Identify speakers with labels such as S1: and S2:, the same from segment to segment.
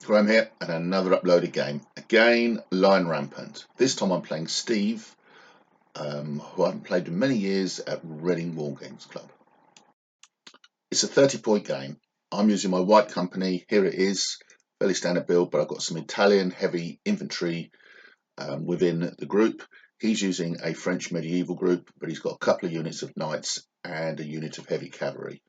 S1: Graham here, and another uploaded game. Again, Lion Rampant. This time I'm playing Steve, who I haven't played in many years at Reading Wargames Club. It's a 30-point game. I'm using my white company. Here it is, fairly standard build, but I've got some Italian heavy infantry within the group. He's using a French medieval group, but he's got a couple of units of knights and a unit of heavy cavalry.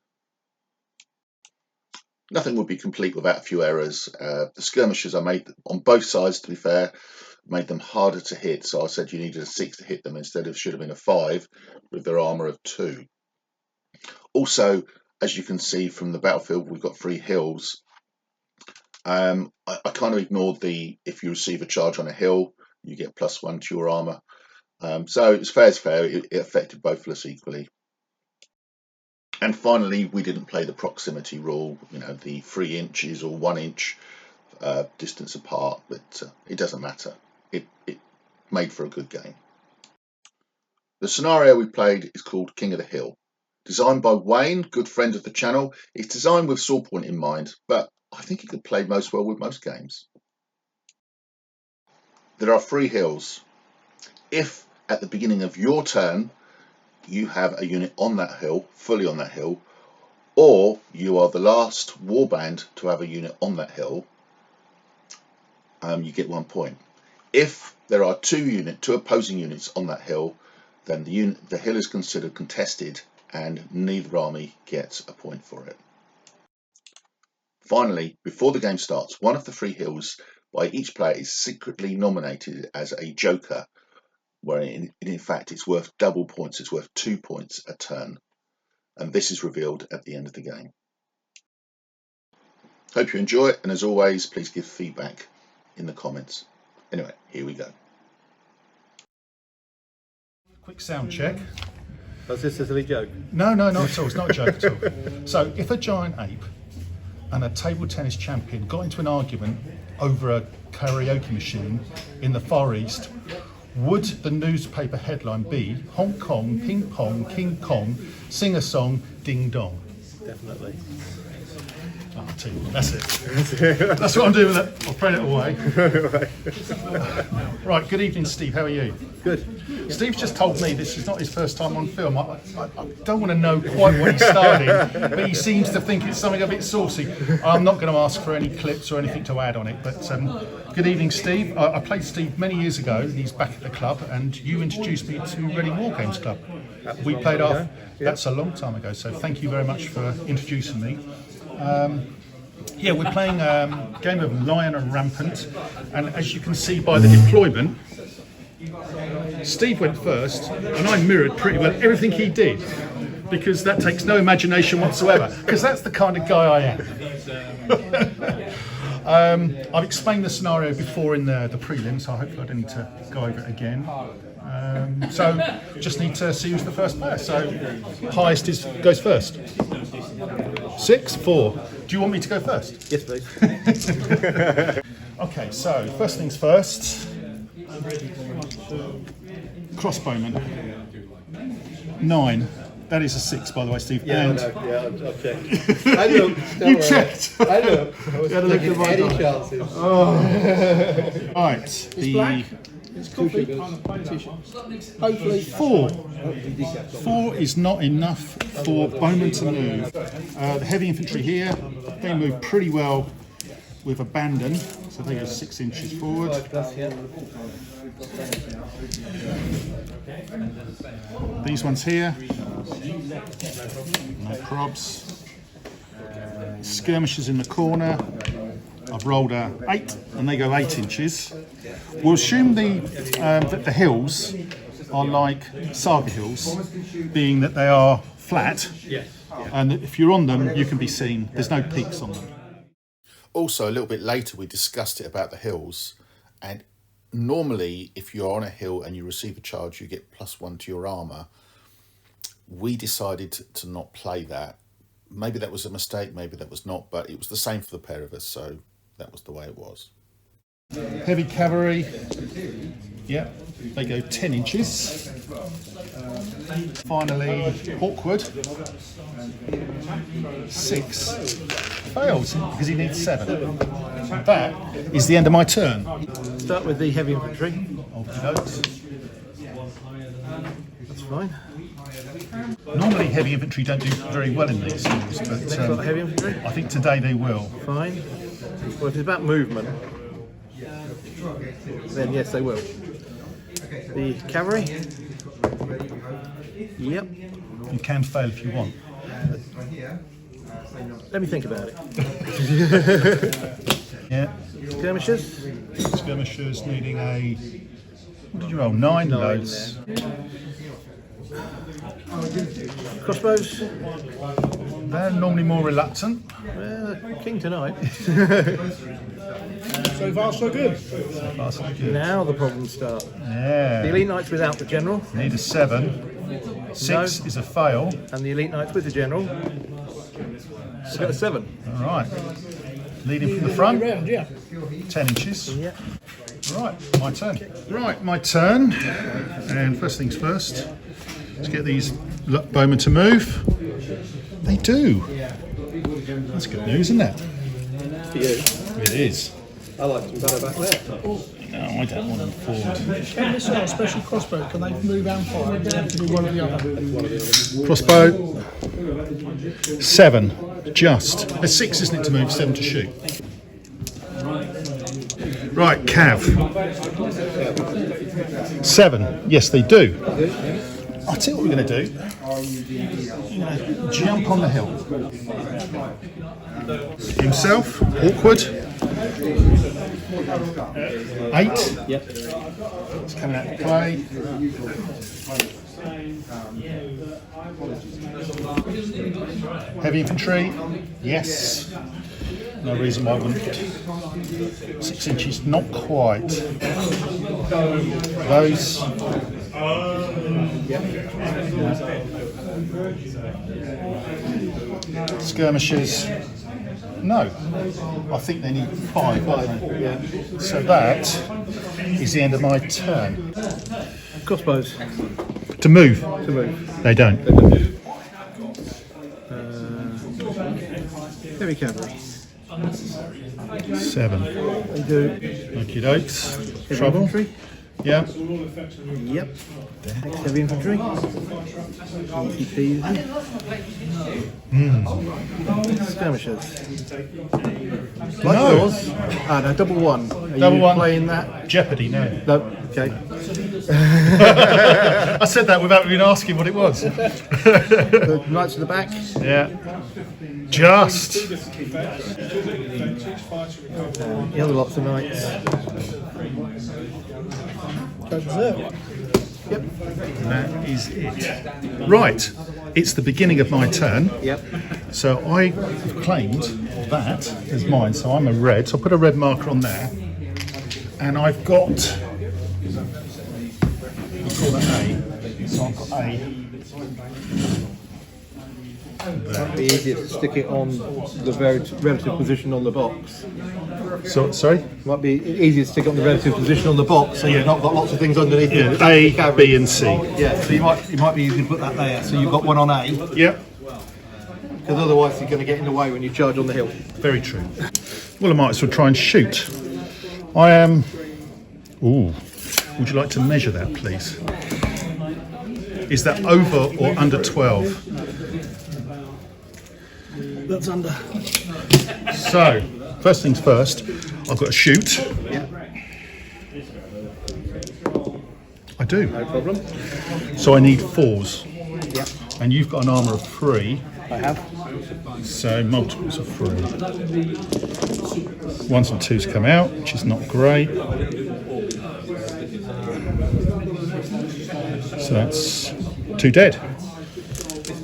S1: Nothing would be complete without a few errors. The skirmishes I made on both sides, to be fair, made them harder to hit. So I said you needed a 6 to hit them instead of should have been a 5 with their armour of 2. Also, as you can see from the battlefield, we've got 3 hills. I kind of ignored the if you receive a charge on a hill, you get +1 to your armour. So it's fair as fair. It affected both of us equally. And finally, we didn't play the proximity rule, you know, the 3 inches or 1 inch distance apart, but it doesn't matter. It made for a good game. The scenario we played is called King of the Hill. Designed by Wayne, good friend of the channel. It's designed with Sawpoint in mind, but I think it could play most well with most games. There are 3 hills. If at the beginning of your turn you have a unit on that hill, fully on that hill, or you are the last warband to have a unit on that hill, you get 1 point. If there are 2 opposing units on that hill, then the hill is considered contested and neither army gets a point for it. Finally, before the game starts, one of the 3 hills by each player is secretly nominated as a joker, where in fact it's worth double points. It's worth 2 points a turn, and this is revealed at the end of the game. Hope you enjoy it, and as always, please give feedback in the comments. Anyway, here we go.
S2: Quick sound check.
S3: Was this a silly joke?
S2: No, not at all. It's not a joke at all. So if a giant ape and a table tennis champion got into an argument over a karaoke machine in the Far East, would the newspaper headline be Hong Kong, Ping Pong, King Kong, sing a song, ding dong?
S3: Definitely.
S2: Oh, I'll tell you what, that's it. That's what I'm doing with it. I'll throw it away. Right, good evening, Steve. How are you?
S3: Good.
S2: Steve's just told me this is not his first time on film. I don't want to know quite what he started, but he seems to think it's something a bit saucy. I'm not going to ask for any clips or anything to add on it, but good evening, Steve. I played Steve many years ago. He's back at the club, and you introduced me to Reading Wargames Club. We played off. That's a long time ago, so thank you very much for introducing me. Yeah, we're playing a game of Lion and Rampant, and as you can see by the deployment, Steve went first, and I mirrored pretty well everything he did, because that takes no imagination whatsoever, because that's the kind of guy I am. I've explained the scenario before in the prelims, so hopefully I don't need to go over it again. So just need to see who's the first player. So highest goes first. 6, 4. Do you want me to go first?
S3: Yes, please.
S2: Okay, so first things first. Crossbowman. 9. That is a 6, by the way, Steve.
S3: Yeah,
S2: and
S3: I've checked. I looked.
S2: you checked.
S3: I looked. I was
S2: You had a look
S3: looking
S2: at my
S3: at any
S2: dice.
S3: chances.
S2: Oh. Right. The
S4: It's coffee. Hopefully.
S2: 4. 4 is not enough for Bowman to move. The heavy infantry here, they move pretty well with abandon, so they go 6 inches forward. These ones here, no probs. Skirmishes in the corner. I've rolled a 8, and they go 8 inches. We'll assume that the hills are like Saga hills, being that they are flat, and that if you're on them, you can be seen. There's no peaks on them.
S1: Also, a little bit later, we discussed it about the hills, and normally, if you're on a hill and you receive a charge, you get +1 to your armour. We decided to not play that. Maybe that was a mistake, maybe that was not, but it was the same for the pair of us, so that was the way it was.
S2: Heavy cavalry, yeah, They go 10 inches. Finally, awkward. 6 fails because he needs 7. That is the end of my turn.
S3: Start with the heavy infantry.
S2: Okey-dokes.
S3: That's fine.
S2: Normally, heavy infantry don't do very well in these things, but
S3: Got heavy infantry.
S2: I think today they will.
S3: Fine. Well, if it's about movement, then yes, they will. The cavalry. Yep.
S2: You can fail if you want.
S3: Let me think about it.
S2: Yeah.
S3: Skirmishes.
S2: Skirmishers needing a. What did you roll? 9 loads.
S3: Crossbows.
S2: They're normally more reluctant.
S3: King tonight.
S4: So far, so good.
S2: That's not good.
S3: Now the problems start. The
S2: Yeah.
S3: elite knights without the general,
S2: Need a 7. 6 is a fail.
S3: and the elite knights with the general. We've got a 7.
S2: All right. Leading from the front.
S4: Round, yeah.
S2: 10 inches.
S3: Yeah.
S2: Right, my turn. Right, my turn. And first things first, let's get these bowmen to move. They do. That's good news, isn't it?
S3: For you.
S2: It is.
S3: I like them better back there.
S2: No, I don't want them forward.
S4: Can this sort of special crossbow, can they move and fire? Or do they have to do one or the other?
S2: Crossbow. 7. Just. A 6, isn't it, to move? 7 to shoot. Right, Cav. 7. Yes, they do. I'll tell you what we're going to do. You're going to jump on the hill. Himself, awkward. 8.
S3: Yep.
S2: It's coming out to play. Heavy infantry. Yes. No reason why I wouldn't. 6 inches, not quite. Those. Skirmishes. No. I think they need 5.
S3: Yeah.
S2: So that is the end of my turn.
S3: Crossbows.
S2: To move.
S3: To move.
S2: They don't.
S3: Heavy cavalry.
S2: 7.
S3: They do.
S2: Okie dokes.
S3: Heavy
S2: Trouble.
S3: infantry.
S2: Yeah.
S3: Yep. Next heavy infantry. Easy peasy. Skirmishers. Like
S2: No.
S3: yours. Ah, no, double 1. Are
S2: Double
S3: you
S2: 1.
S3: playing that?
S2: Jeopardy, no.
S3: No. Okay.
S2: I said that without even asking what it was.
S3: The knights at the back.
S2: Yeah. Just.
S3: The other lots of knights.
S4: Go berserk.
S3: Yep.
S2: That is it. Right. It's the beginning of my turn.
S3: Yep.
S2: So I have claimed that as mine. So I'm a red. So I'll put a red marker on there. And I've got. We'll call that A. So I've got A.
S3: It'd be easier to stick it on the relative position on the box.
S2: So, sorry?
S3: Might be easier to stick it on the relative position on the box, so you've not got lots of things underneath
S2: Yeah,
S3: it.
S2: A, B, and C.
S3: Yeah, so you might be easy to put that there. So you've got one on A,
S2: Yep.
S3: because otherwise you're going to get in the way when you charge on the hill.
S2: Very true. Well, I might as well try and shoot. I am. Ooh. Would you like to measure that, please? Is that over or under 12?
S4: That's under.
S2: So, first things first, I've got to shoot.
S3: Yeah,
S2: I do.
S3: no problem.
S2: So I need 4s.
S3: Yeah,
S2: And you've got an armour of 3,
S3: I have.
S2: so multiples of 3. 1s and 2s come out, which is not great. So that's 2 dead.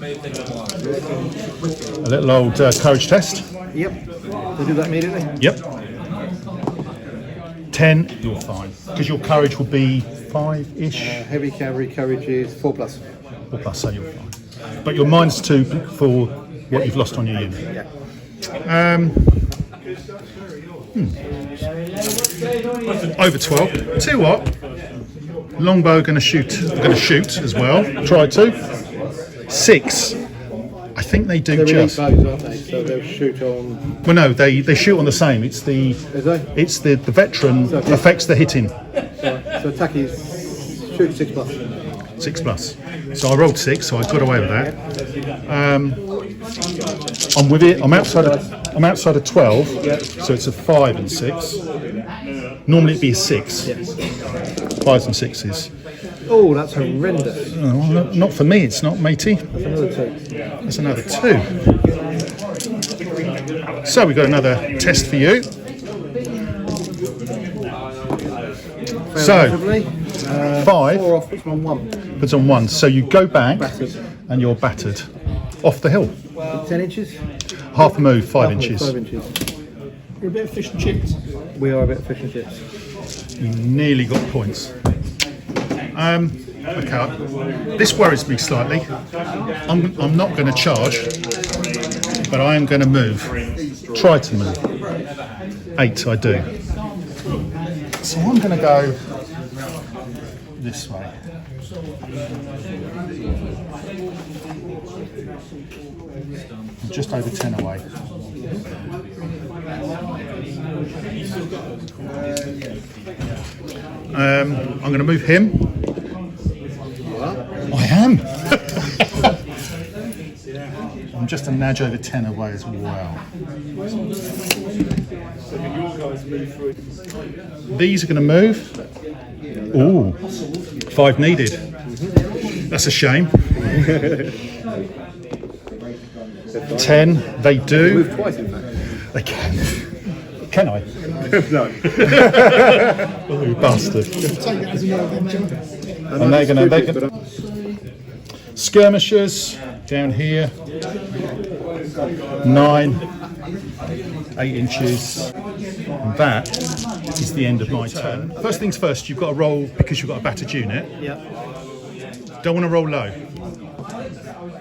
S2: A little old courage test.
S3: Yep. They do that immediately.
S2: Yep. 10, you're fine. Because your courage will be 5-ish.
S3: Heavy cavalry courage is 4+.
S2: 4+, so you're fine. But you're -2 for what you've lost on your unit.
S3: Yeah.
S2: Over 12. Tell you what, Longbow going to shoot. Going to shoot as well. Try to. 6. I think they do
S3: They're
S2: just.
S3: elite bows, aren't they? So they'll shoot on.
S2: Well, no, they shoot on the same. It's the veteran affects the hitting.
S3: So attack is shoot 6+.
S2: 6+. So I rolled 6, so I got away with that. I'm with it. I'm outside of 12, so it's a 5 and 6. Normally it'd be a 6. 5s and 6s.
S3: Oh, that's horrendous.
S2: Oh, not for me. It's not, matey.
S3: That's another 2.
S2: That's another 2. So we've got another test for you. So 5
S3: 4 off, puts on 1.
S2: puts on 1. So you go back
S3: Battered.
S2: and you're battered off the hill.
S3: 10 inches?
S2: Half a move, 5 inches.
S3: 5 inches.
S4: You're a bit of fish and chips.
S3: We are a bit of fish and chips.
S2: You nearly got points. Okay, this worries me slightly. I'm not going to charge, but I am going to move. Try to move. 8, I do. So I'm going to go this way. I'm just over 10 away. I'm going to move him. I am. I'm just a nudge over 10 away as well. These are going to move. Ooh, 5 needed. That's a shame. 10, they do.
S3: Move twice, in fact.
S2: They can. Can I?
S3: No.
S2: Oh, you bastard.
S4: Take it as an adventure.
S2: And they're gonna skirmishes down here. 9, 8 inches. And that is the end of my turn. First things first, you've got to roll because you've got a battered unit.
S3: Yeah.
S2: Don't want to roll low.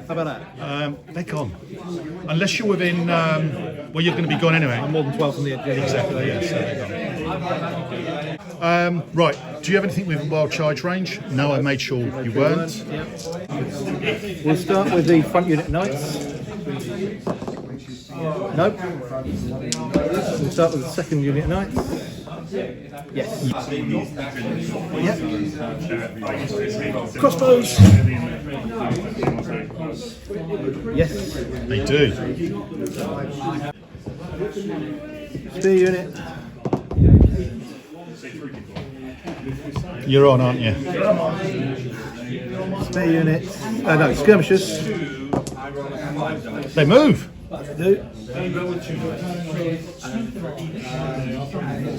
S3: How about that?
S2: They're gone. Unless you're within, well, you're going to be gone anyway.
S3: I'm more than 12 from the edge.
S2: Exactly, yeah, so they're gone. Right, do you have anything with wild charge range? No, I made sure you weren't.
S3: Yeah. We'll start with the front unit knights. Nope. We'll start with the second unit knights. Yes. Yep.
S4: Crossbows.
S3: Yes.
S2: They do.
S3: Spear unit.
S2: You're on, aren't you?
S3: Spear unit. No, skirmishes.
S2: They move.
S3: Do.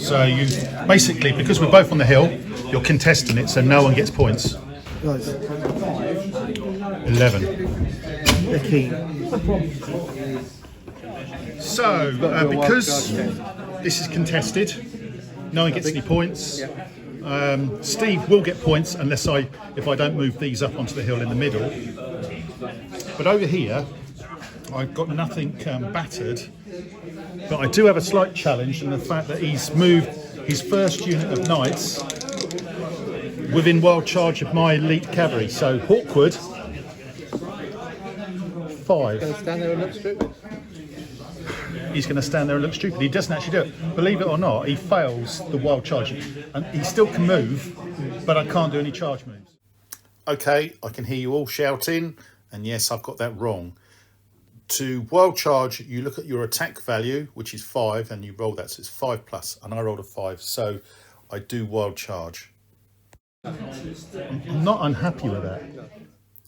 S2: So you basically, because we're both on the hill, you're contesting it, so no one gets points.
S3: Nice.
S2: 11.
S3: They're keen.
S2: So because this is contested, no one gets any points. Steve will get points unless if I don't move these up onto the hill in the middle. But over here, I've got nothing battered, but I do have a slight challenge in the fact that he's moved his first unit of knights within wild charge of my elite cavalry. So Hawkwood, 5.
S3: Going to stand there and look stupid.
S2: He's going to stand there and look stupid. He doesn't actually do it. Believe it or not, he fails the wild charge, and he still can move, but I can't do any charge moves. Okay, I can hear you all shouting, and yes, I've got that wrong. To wild charge, you look at your attack value, which is 5, and you roll that, so it's 5+, and I rolled a 5, so I do wild charge. I'm not unhappy with that.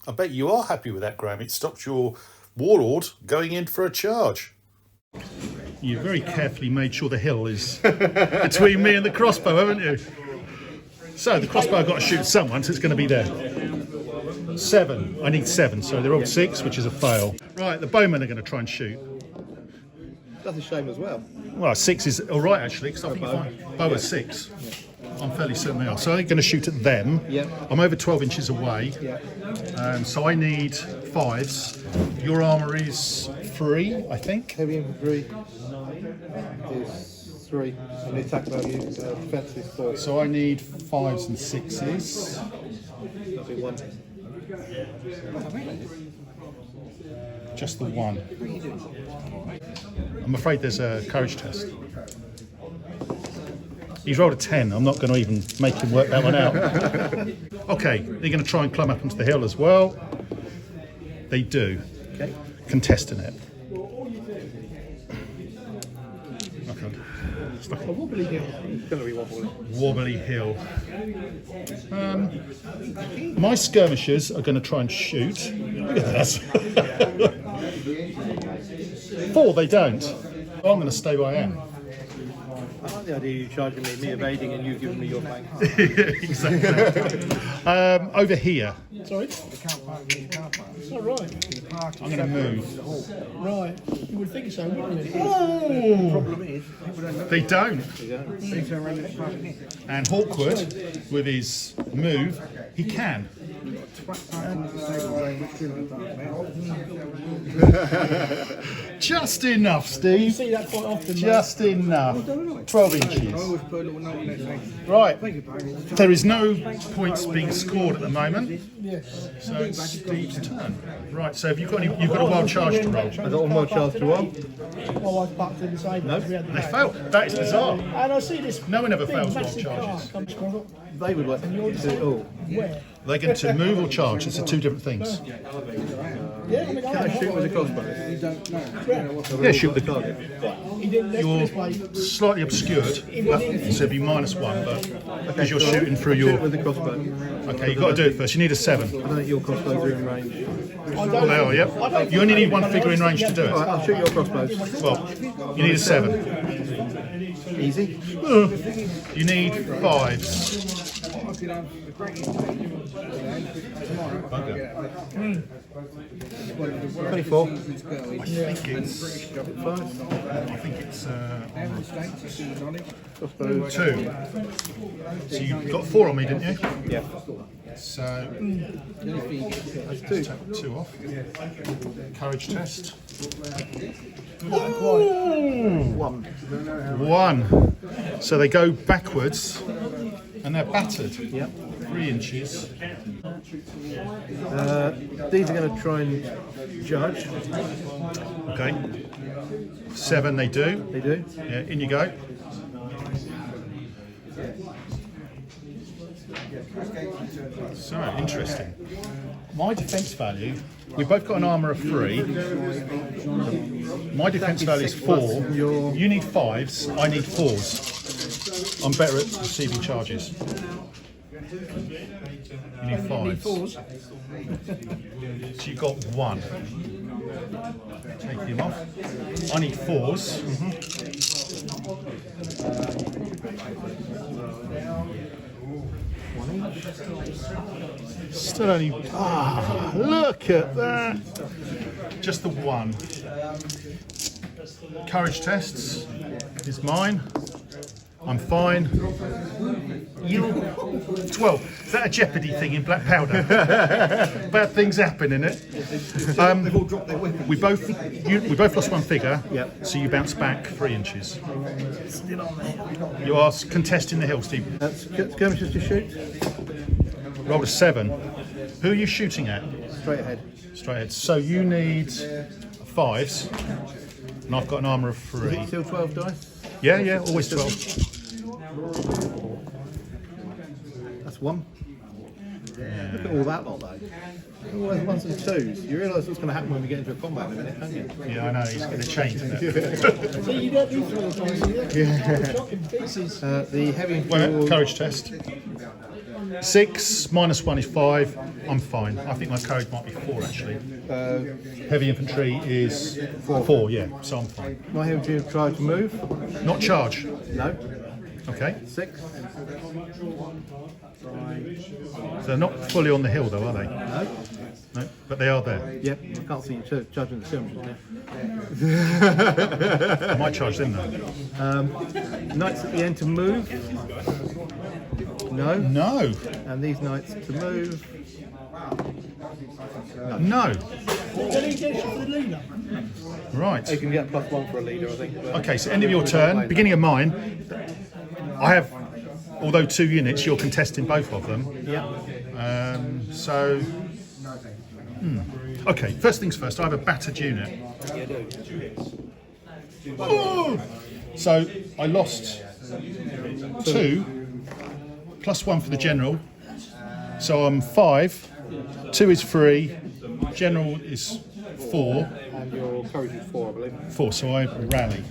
S2: I bet you are happy with that, Graham. It stops your warlord going in for a charge. You very carefully made sure the hill is between me and the crossbow, haven't you? So the crossbow got to shoot someone, so it's going to be there. 7. I need 7, so they're all 6, which is a fail. Right, the bowmen are going to try and shoot.
S3: That's a shame as well.
S2: Well, 6 is all right, actually, because I think bow is 6. I'm fairly certain they are. So I'm going to shoot at them.
S3: Yep.
S2: I'm over 12 inches away.
S3: Yeah.
S2: So I need 5s. Your armour is 3, I think.
S3: Heavy infantry is 3, and the attack value, defense is 4.
S2: So I need 5s and 6s.
S3: That'll be 1.
S2: Just the 1. I'm afraid there's a courage test. He's rolled a 10. I'm not going to even make him work that one out. Okay, they're going to try and climb up onto the hill as well. They do.
S3: Okay.
S2: Contesting it. Okay. It's like
S4: A wobbly hill.
S3: It's going to be wobbly.
S2: wobbly hill. My skirmishers are going to try and shoot. Look at that. 4, they don't. I'm going to stay where I am.
S3: I like the idea of you charging me evading, and you giving me your flank.
S2: Exactly. Over here.
S4: Sorry? Oh, right.
S2: I'm going to move.
S4: Right. You would think so, wouldn't you?
S2: They don't. And Hawkwood, with his move, he can. Just enough,
S4: You
S2: Steve.
S4: see that quite often, mate.
S2: Just enough. 12 inches. Right. There is no points being scored at the moment,
S4: Yes.
S2: so it's Steve's turn. Right. So have you got any? You've got a wild charge to roll.
S3: I got one more charge to roll.
S4: My wife back to the side. No.
S2: They failed. That is bizarre.
S4: And I see this.
S2: No one ever
S4: big,
S2: fails wild
S4: massive
S2: charges.
S4: car comes across.
S3: They would like to do all.
S4: Where?
S2: They get to move or charge. It's two different things.
S4: Yeah, I mean,
S3: Can I shoot with a crossbow?
S2: Yeah, shoot with the
S3: target.
S4: He didn't let's put it this way.
S2: Slightly obscured, but, so it'd be -1. But because you're shooting through
S3: Shoot
S2: your.
S3: with the crossbow.
S2: Okay, you've got to do it first. You need a 7.
S3: I don't think your crossbows are in range.
S2: Well, they are, yep. You only need one figure in range to do it.
S3: Alright, I'll shoot your crossbows.
S2: Well, you need a 7.
S3: Easy.
S2: You need 5s.
S3: 24.
S2: I think it's 2. So you got 4 on me, didn't you?
S3: Yeah.
S2: So
S3: That's 2.
S2: take 2 off. Courage test. 1. So they go backwards and they're battered.
S3: Yep.
S2: 3 inches.
S3: These are going to try and judge.
S2: Okay. 7 they do.
S3: They do.
S2: Yeah, in you go. So interesting. My defense value, we've both got an armor of 3. My defense value is 4. You need 5s, I need 4s. I'm better at receiving charges. You need 5s. So you got 1. Take him off. I need 4s. Still only. Look at that! Just the 1. Courage tests is mine. I'm fine. You 12. Is that a Jeopardy thing in Black Powder? Bad things happen in it. We both lost 1 figure.
S3: Yep.
S2: So you bounce back 3 inches. You are contesting the hill, Steve.
S3: Skirmishes to shoot.
S2: Rolled a 7. Who are you shooting at?
S3: Straight ahead.
S2: Straight ahead. So you need 5s, and I've got an armour of 3.
S3: Still 12 dice.
S2: Yeah, always 12.
S3: That's 1. Look at all that lot though. All those 1s and 2s. You realise what's going to happen when we get into a combat in a minute, don't you?
S2: Yeah, I know, he's going to change that.
S4: So you don't need 4 times, yeah? Shocking pieces.
S3: The heavy
S2: Wait a minute,
S3: infantry.
S2: courage test. 6 -1 is 5. I'm fine. I think my courage might be 4 actually. Heavy infantry is 4, yeah, so I'm fine.
S3: My heavy infantry tried to move.
S2: Not charge.
S3: No.
S2: Okay.
S3: 6.
S2: So they're not fully on the hill though, are they?
S3: No.
S2: No, but they are there.
S3: Yep. I can't see you judging the skirmishes now.
S2: I might charge them though.
S3: Knights at the end to move. No.
S2: No.
S3: And these knights to move.
S2: No.
S4: Any addition for the leader?
S2: Right.
S3: You can get +1 for a leader, I think.
S2: Okay, so end of your turn, beginning of mine. I have, although 2 units, you're contesting both of them.
S3: Yeah.
S2: Okay, first things first, I have a battered unit.
S3: You do.
S2: Oh! So I lost 2, +1 for the general. So I'm 5, 2 is 3, general is 4.
S3: And your courage is 4, I believe.
S2: 4, so I rally.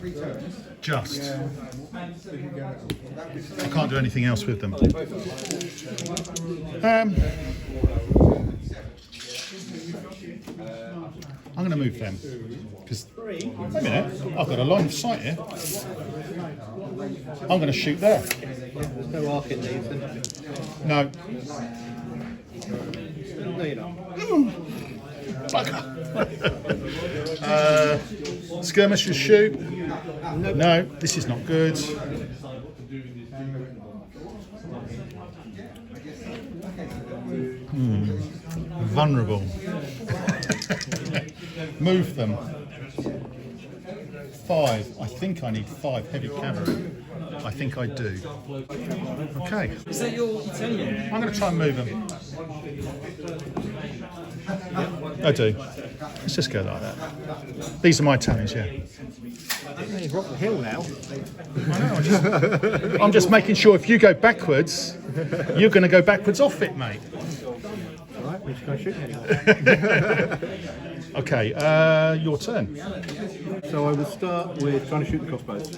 S2: Just. I can't do anything else with them. I'm going to move them. Because, wait a minute, I've got a line of sight here. I'm going to shoot there.
S3: There's no arc in these, then.
S2: No.
S3: No, you're not.
S2: Skirmishes shoot. No, this is not good. Vulnerable. Move them. 5. I think I need 5 heavy cavalry. I think I do. Okay.
S5: Is that your Italian?
S2: I'm going to try and move them. I do. Let's just go like that. These are my Italians, yeah.
S3: He's rock the hill now.
S2: I'm just making sure if you go backwards, you're going to go backwards off it, mate.
S3: Alright, we're just going to shoot anymore.
S2: Okay, your turn.
S3: So I will start with trying to shoot the crossbows.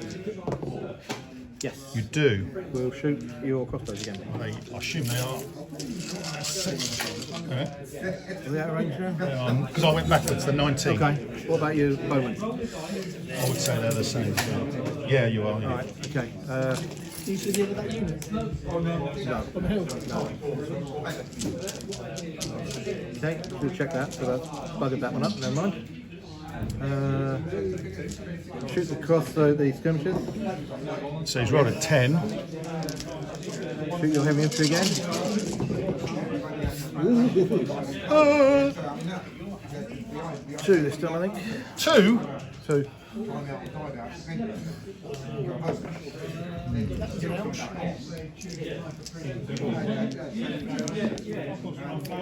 S3: Yes.
S2: You do.
S3: We'll shoot your crossbows again.
S2: I assume they are.
S3: Are they out of range now?
S2: Because I went backwards, they're 19.
S3: Okay. What about you, bowman?
S2: I would say they're the same. Yeah, you are. Yeah.
S3: Alright, okay.
S4: You should deal with that unit.
S3: No.
S4: On the hill.
S3: Okay, we'll check that. So that's buggered that one up, never mind. Shoot across the skirmishes.
S2: So he's rolled a 10.
S3: Shoot your heavy infantry again. 2 this time, I think.
S2: 2?
S3: 2.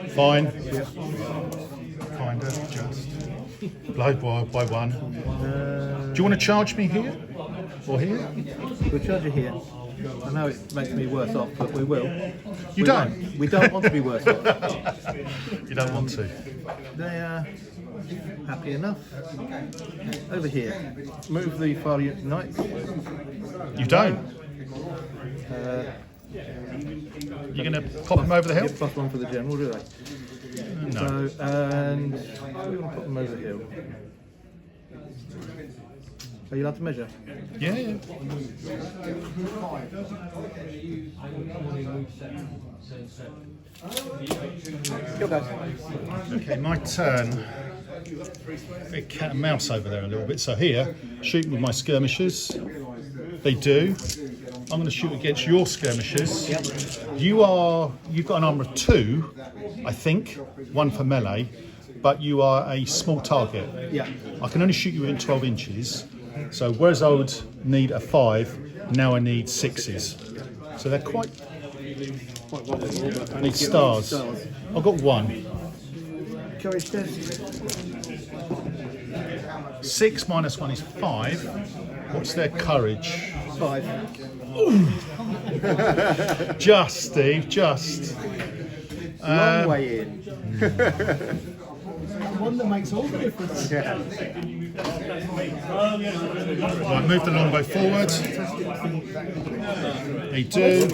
S2: Fine. Kind of, just. Blow by 1. Do you want to charge me here? Or here?
S3: We'll charge you here. I know it makes me worse off, but we will.
S2: You don't?
S3: We don't want to be worse off.
S2: You don't want to.
S3: They are happy enough. Over here. Move the Fire Knights.
S2: You don't? You're going to pop them over the hill?
S3: Get +1 for the general, do they?
S2: No.
S3: So, and we're going to put them over the hill. Are you allowed to measure?
S2: Yeah, yeah.
S3: Go guys.
S2: Okay, my turn. Big cat and mouse over there a little bit. So here, shooting with my skirmishers. They do. I'm going to shoot against your skirmishers.
S3: Yep.
S2: You've got an armour of 2, I think, 1 for melee, but you are a small target.
S3: Yeah.
S2: I can only shoot you in 12 inches. So whereas I would need a 5, now I need 6s. So they're quite. I need stars. I've got 1.
S3: Courage test.
S2: 6 minus 1 is 5. What's their courage?
S3: 5.
S2: Just, Steve, just.
S3: Long way in.
S4: One that makes all the difference.
S3: Yeah.
S2: Right, move the longbow forward. They do.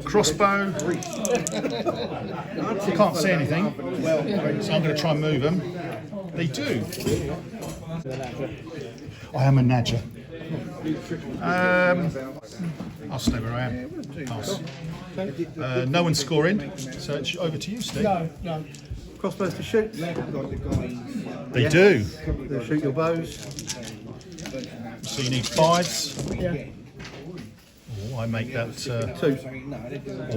S2: Crossbow. Can't see anything, so I'm going to try and move them. They do. I am a Nadger. I'll stay where I am. Pass. No one's scoring, so it's over to you, Steve.
S4: No.
S3: Crossbows to shoot.
S2: They do.
S3: They'll shoot your bows.
S2: So you need 5s.
S4: Yeah.
S2: Oh, I make that
S3: 2.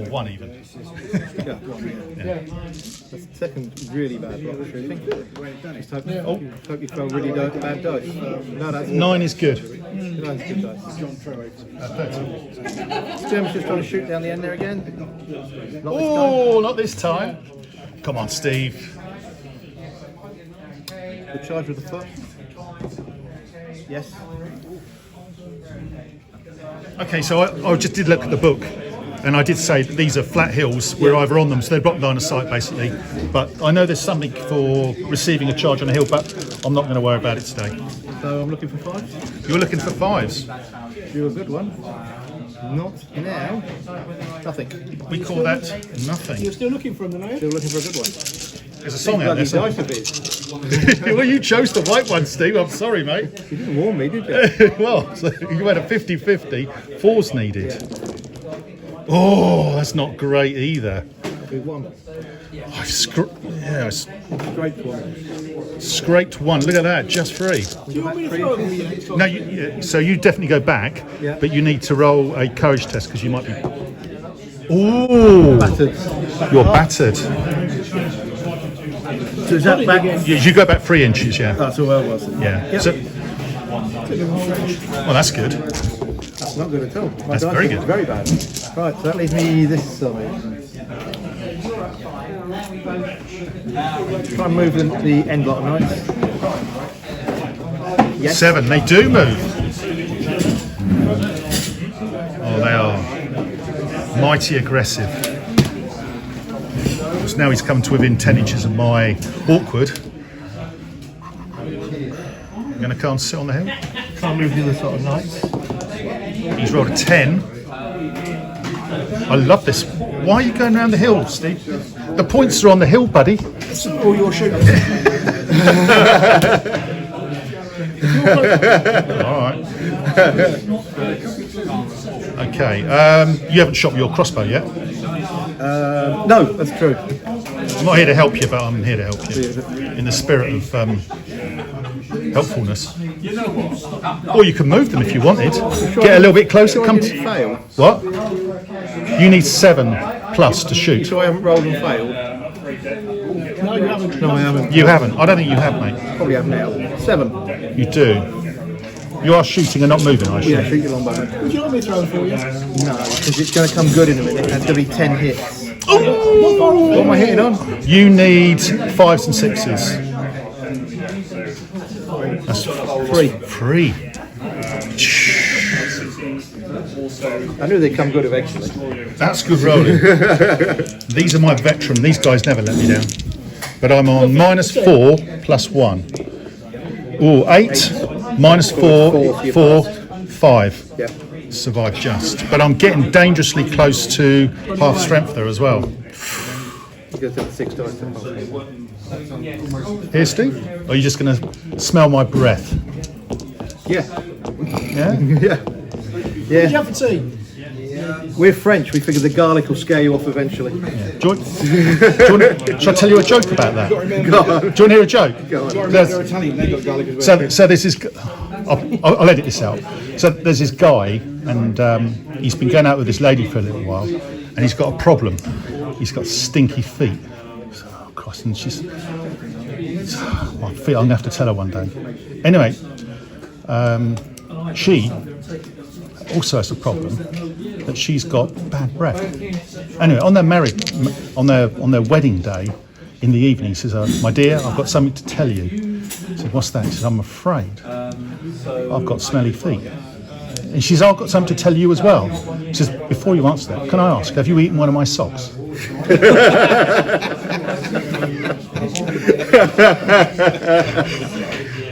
S2: or 1 even.
S3: Yeah, 1, yeah. That's the second really bad block shooting. Just hope you throw really bad dice. No, that's
S2: 9 is good.
S3: 9's good dice.
S2: 13.
S3: Skirmish just trying to shoot down the end there again.
S2: Not this time. Come on, Steve.
S3: The charge with the foot. Yes.
S2: Okay, so I just did look at the book, and I did say that these are flat hills. We're either on them, so they're blocked line of sight basically. But I know there's something for receiving a charge on a hill, but I'm not going to worry about it today.
S3: So I'm looking for 5s.
S2: You're looking for 5s.
S3: You're a good one. Not now. Nothing.
S2: We call that nothing.
S4: You're still looking for them, are you?
S3: Still looking for a good one.
S2: There's a song out there.
S3: Dice of it.
S2: Well, you chose the white one, Steve. I'm sorry, mate.
S3: You didn't warn me, did you?
S2: Well, so you had a 50-50. 4's needed. Oh, that's not great either.
S3: Big one.
S2: I
S3: Great one.
S2: scraped 1. Look at that, just 3.
S4: Do you want me to throw them yet?
S2: No, so you definitely go back,
S3: Yeah.
S2: but you need to roll a courage test because you might be. Ooh,
S3: Battered.
S2: you're battered.
S3: So is that back?
S2: You go back 3 inches, yeah.
S3: That's all I was.
S2: Yeah.
S3: Yep.
S2: So, well, that's good.
S3: That's not good at all. My
S2: That's
S3: dice
S2: very
S3: is
S2: good.
S3: Very bad. Right, so that leaves me this side. Try and move the end lot of knights. Yes.
S2: 7. They do move. Oh, they are mighty aggressive. So now he's come to within 10 inches of my awkward. I'm going to come and sit on the hill.
S3: Try and move the other sort of knights.
S2: He's rolled a 10. I love this. Why are you going around the hill, Steve? The points are on the hill, buddy.
S4: All your shooting.
S2: All right. Okay. You haven't shot with your crossbow yet.
S3: No, that's true.
S2: I'm not here to help you, but I'm here to help you in the spirit of helpfulness. Or you can move them if you wanted. Get a little bit closer. Come to
S3: Fail.
S2: what? You need 7 plus to shoot.
S3: So I haven't rolled and failed.
S4: No, you haven't.
S3: No, I haven't.
S2: You haven't. I don't think you have, mate.
S3: Probably have now. 7.
S2: You do. You are shooting and not moving, I
S3: Yeah,
S2: assume.
S3: shoot your longbow.
S4: Would you like me to throw them for you?
S3: No, because it's going to come good in a minute. That's going to be 10 hits.
S4: Not far away.
S3: What am I hitting on?
S2: You need 5s and 6s. That's
S3: 3.
S2: 3.
S3: I knew they'd come good eventually.
S2: That's good rolling. These are my veteran. These guys never let me down. But I'm on -4 plus 1. Ooh, 8, -4, 4, 5.
S3: Yeah.
S2: Survive just. But I'm getting dangerously close to half strength there as well.
S3: You got to have 6 dice.
S2: Here, Steve? Or are you just going to smell my breath?
S3: Yeah.
S2: Yeah?
S3: Yeah.
S4: What do you
S3: Yeah.
S4: have for tea?
S3: We're French. We figure the garlic will scare you off eventually.
S2: Shall I tell you a joke about that?
S3: Go on.
S2: Do you want to hear a joke? There's-
S3: Italian. They got garlic as well.
S2: So there's this. I'll edit this out. So there's this guy, and he's been going out with this lady for a little while, and he's got a problem. He's got stinky feet. So, oh Christ, and she's. My feet. I'm gonna have to tell her one day. Anyway, she also has a problem that she's got bad breath. Anyway, on their wedding day, in the evening, he says, "My dear, I've got something to tell you." I said, "What's that?" He says, "I'm afraid I've got smelly feet." And she says, "I've got something to tell you as well." She says, "Before you answer that, can I ask, have you eaten one of my socks?"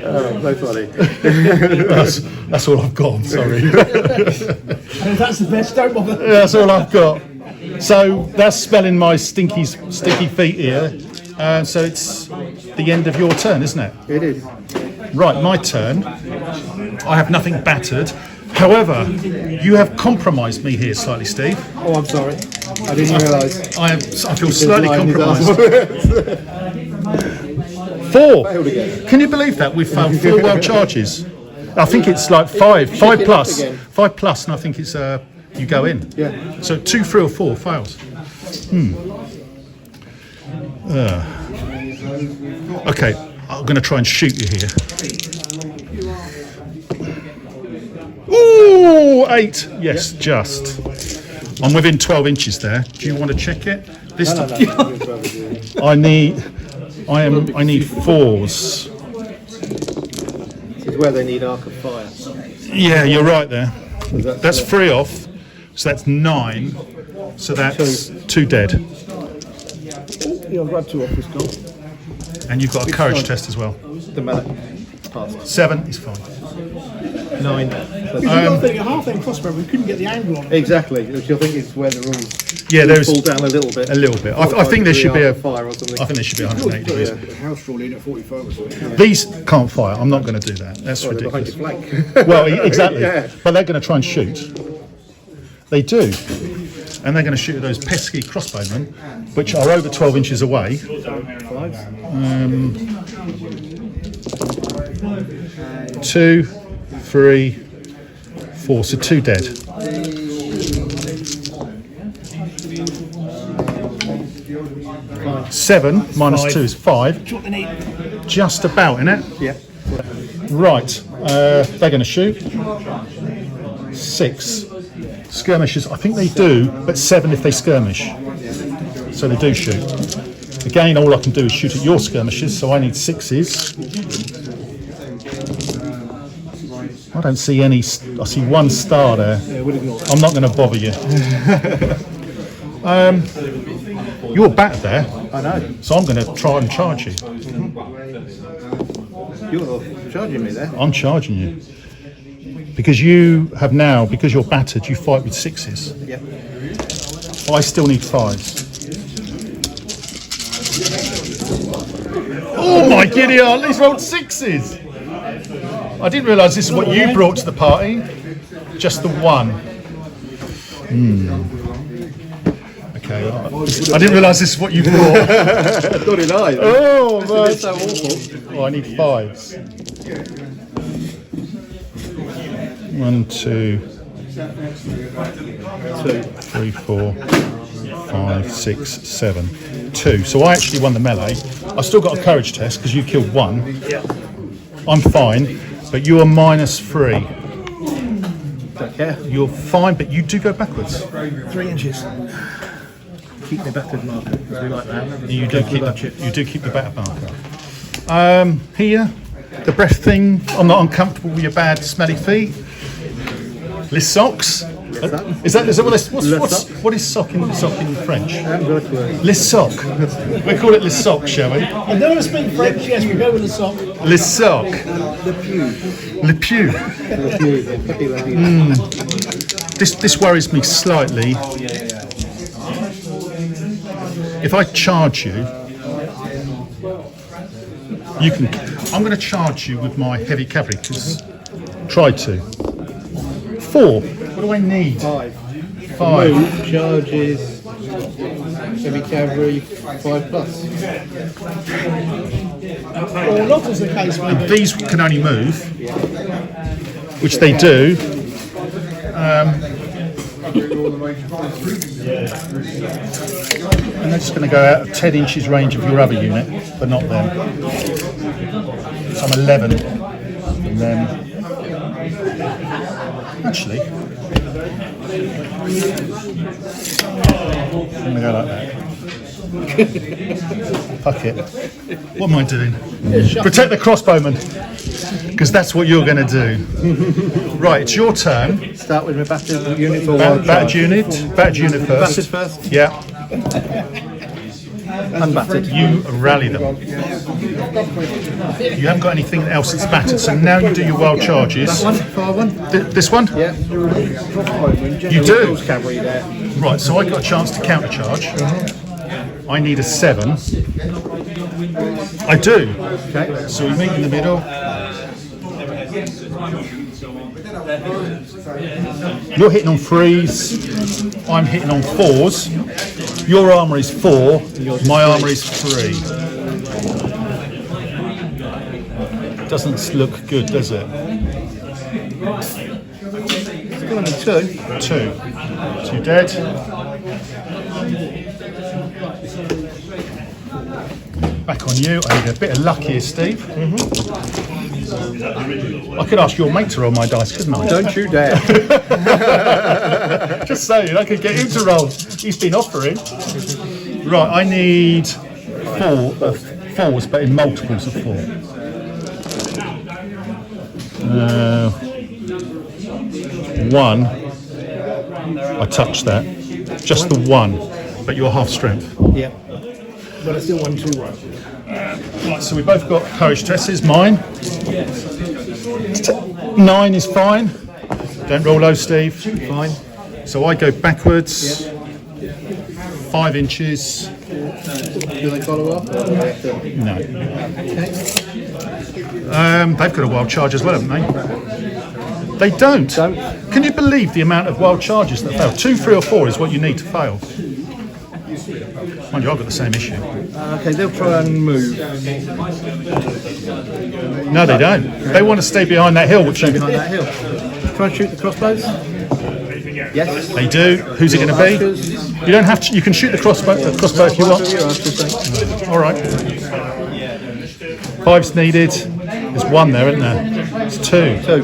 S3: Oh, so funny.
S2: That's all I've got. I'm sorry.
S4: That's the best. Don't bother.
S2: That's all I've got. So that's smelling my sticky feet here. So it's the end of your turn, isn't it?
S3: It is.
S2: Right, my turn. I have nothing battered. However, you have compromised me here slightly, Steve.
S3: Oh, I'm sorry. I didn't realise.
S2: I feel slightly
S3: Lying his
S2: compromised.
S3: ass.
S2: 4.
S3: Failed again.
S2: Can you believe that? We've failed 4 wild charges. I think it's like 5 plus.
S3: again.
S2: 5 plus, and I think it's You go in.
S3: Yeah.
S2: So 2, 3, or 4 fails. Okay, I'm going to try and shoot you here. Ooh, 8. Yes, just. I'm within 12 inches there. Do you want to check it? This
S3: No.
S2: I need 4s.
S3: This is where they need arc of fire.
S2: Yeah, you're right there. That's
S3: correct?
S2: 3 off. So that's 9. So that's 2 dead.
S3: Yeah, I've got 2 off this goal.
S2: And you've got a courage test as well.
S3: The melee. Passed.
S2: 7 is fine.
S3: 9.
S4: Because you've got to think, a half-end crossbow, we couldn't get the angle on it.
S3: Exactly, which I think is where the rules
S2: Yeah, there's
S3: fall down a little bit.
S2: a little bit. I think there should be a.
S3: fire or something.
S2: I think there should be 180 degrees.
S5: House drawn in at 45 or something.
S2: These can't fire. I'm not going to do that. That's
S3: They're behind
S2: ridiculous.
S3: your flank.
S2: Well, exactly.
S3: Yeah.
S2: But they're going to try and shoot. They do. And they're going to shoot at those pesky crossbowmen, which are over 12 inches away.
S3: 5s.
S2: 2, 3, 4. So 2 dead. 7 minus 2 is 5.
S4: Do you want the need?
S2: Just about, innit?
S3: Yeah.
S2: Right. They're going to shoot. 6. Skirmishes, I think they do, but 7 if they skirmish. So they do shoot. Again, all I can do is shoot at your skirmishes, so I need 6s. I don't see any. I see 1 star there. I'm not going to bother you. You're battered there,
S3: I know.
S2: so I'm going to try and charge you.
S3: You're charging me there.
S2: I'm charging you. Because you have now, because you're battered, you fight with 6s.
S3: Yeah.
S2: I still need 5s. Oh my giddy aunt, he's rolled 6s! I didn't realise this is what you brought to the party. Just the 1. Okay, I didn't realise this is what you brought.
S3: Nor did I.
S2: Oh, right.
S3: It's so awful.
S2: Oh, I need 5s. 1, 2, 3, 4, 5, 6, 7, 2. So I actually won the melee. I've still got a courage test because you killed 1. I'm fine, but you are minus 3.
S3: Don't care.
S2: You're fine, but you do go backwards.
S3: 3 inches. Keep me battered marker. We like that.
S2: You do keep the better marker. Here, the breath thing. I'm not uncomfortable with your bad smelly feet. Les socks. Is that what is sock in French? Les sock. We call it les sock, shall we?
S4: I don't want to speak French, yes, we go with the sock.
S2: Les sock. Le pew. This worries me slightly. If I charge you, you can. I'm going to charge you with my heavy cavalry because try to. 4. What do I need?
S3: 5.
S2: 5.
S3: Move, charges, heavy cavalry, 5 plus.
S4: Or not as the case may be.
S2: These can only move, which they do. And they're just going to go out of 10 inches range of your other unit, but not them. So I'm 11 from them. Actually, I'm going to go like that. Fuck it. What am I doing? Protect the crossbowman. Because that's what you're going to do. Right, it's your turn.
S3: Start with my battered unit or
S2: Battered unit first.
S3: Battered first?
S2: Yeah.
S3: Unbattered.
S2: You rally them. You haven't got anything else that's battered, so now you do your wild charges.
S3: That one? Far one?
S2: This one?
S3: Yeah.
S2: You do?
S3: Cavalry there.
S2: Right, so I got a chance to countercharge. I need a 7. I do.
S3: Okay.
S2: So we meet in the middle. You're hitting on 3s. I'm hitting on 4s. Your armour is 4. My armour is 3. Doesn't look good, does it?
S3: It's going to 2.
S2: 2. 2 dead. Back on you. I need a bit of luck here, Steve. I could ask your mate to roll my dice, couldn't I?
S3: Don't you dare.
S2: Just saying, I could get him to roll. He's been offering. Right, I need 4s, but in multiples of 4. 1. I touched that. Just the 1, but you're half strength.
S3: Yeah. But it's still 1-2-1.
S2: Right, so we both got courage tests. Mine. 9 is fine. Don't roll low, Steve.
S3: Fine.
S2: So I go backwards. 5 inches.
S3: Do they follow up? Or do they have to...
S2: No.
S3: Okay.
S2: They've got a wild charge as well, haven't they? They don't. Can you believe the amount of wild charges that fail? 2, 3 or 4 is what you need to fail. Mind you, I've got the same issue.
S3: Okay, they'll try and move.
S2: No, they don't. They want to stay behind that hill, which
S3: Behind that hill. Try and shoot the crossbows? Yes.
S2: they do. Who's it going to be? You don't have to. You can shoot the crossbow if you want. All right. 5's needed. There's 1 there, isn't there? It's 2.
S3: 2.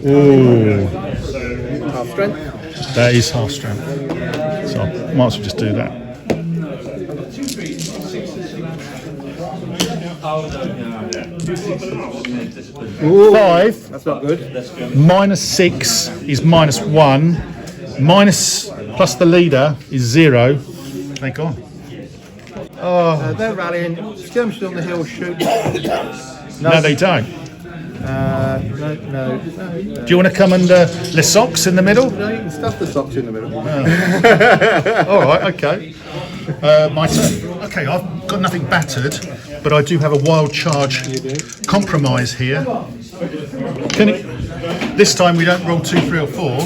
S2: Ooh,
S3: Half strength.
S2: that is half strength. So I might as well just do that.
S3: Ooh,
S2: 5
S3: that's not good.
S2: minus 6 is -1. Minus plus the leader is 0. They're gone.
S3: They're rallying. Skirmishes on the hill shoot.
S2: No, they don't.
S3: No.
S2: Do you want to come under Les Socks in the middle?
S3: No, you can stuff the socks in the middle.
S2: All right, okay. My turn. Okay, I've got nothing battered, but I do have a wild charge compromise here. This time we don't roll 2, 3 or 4.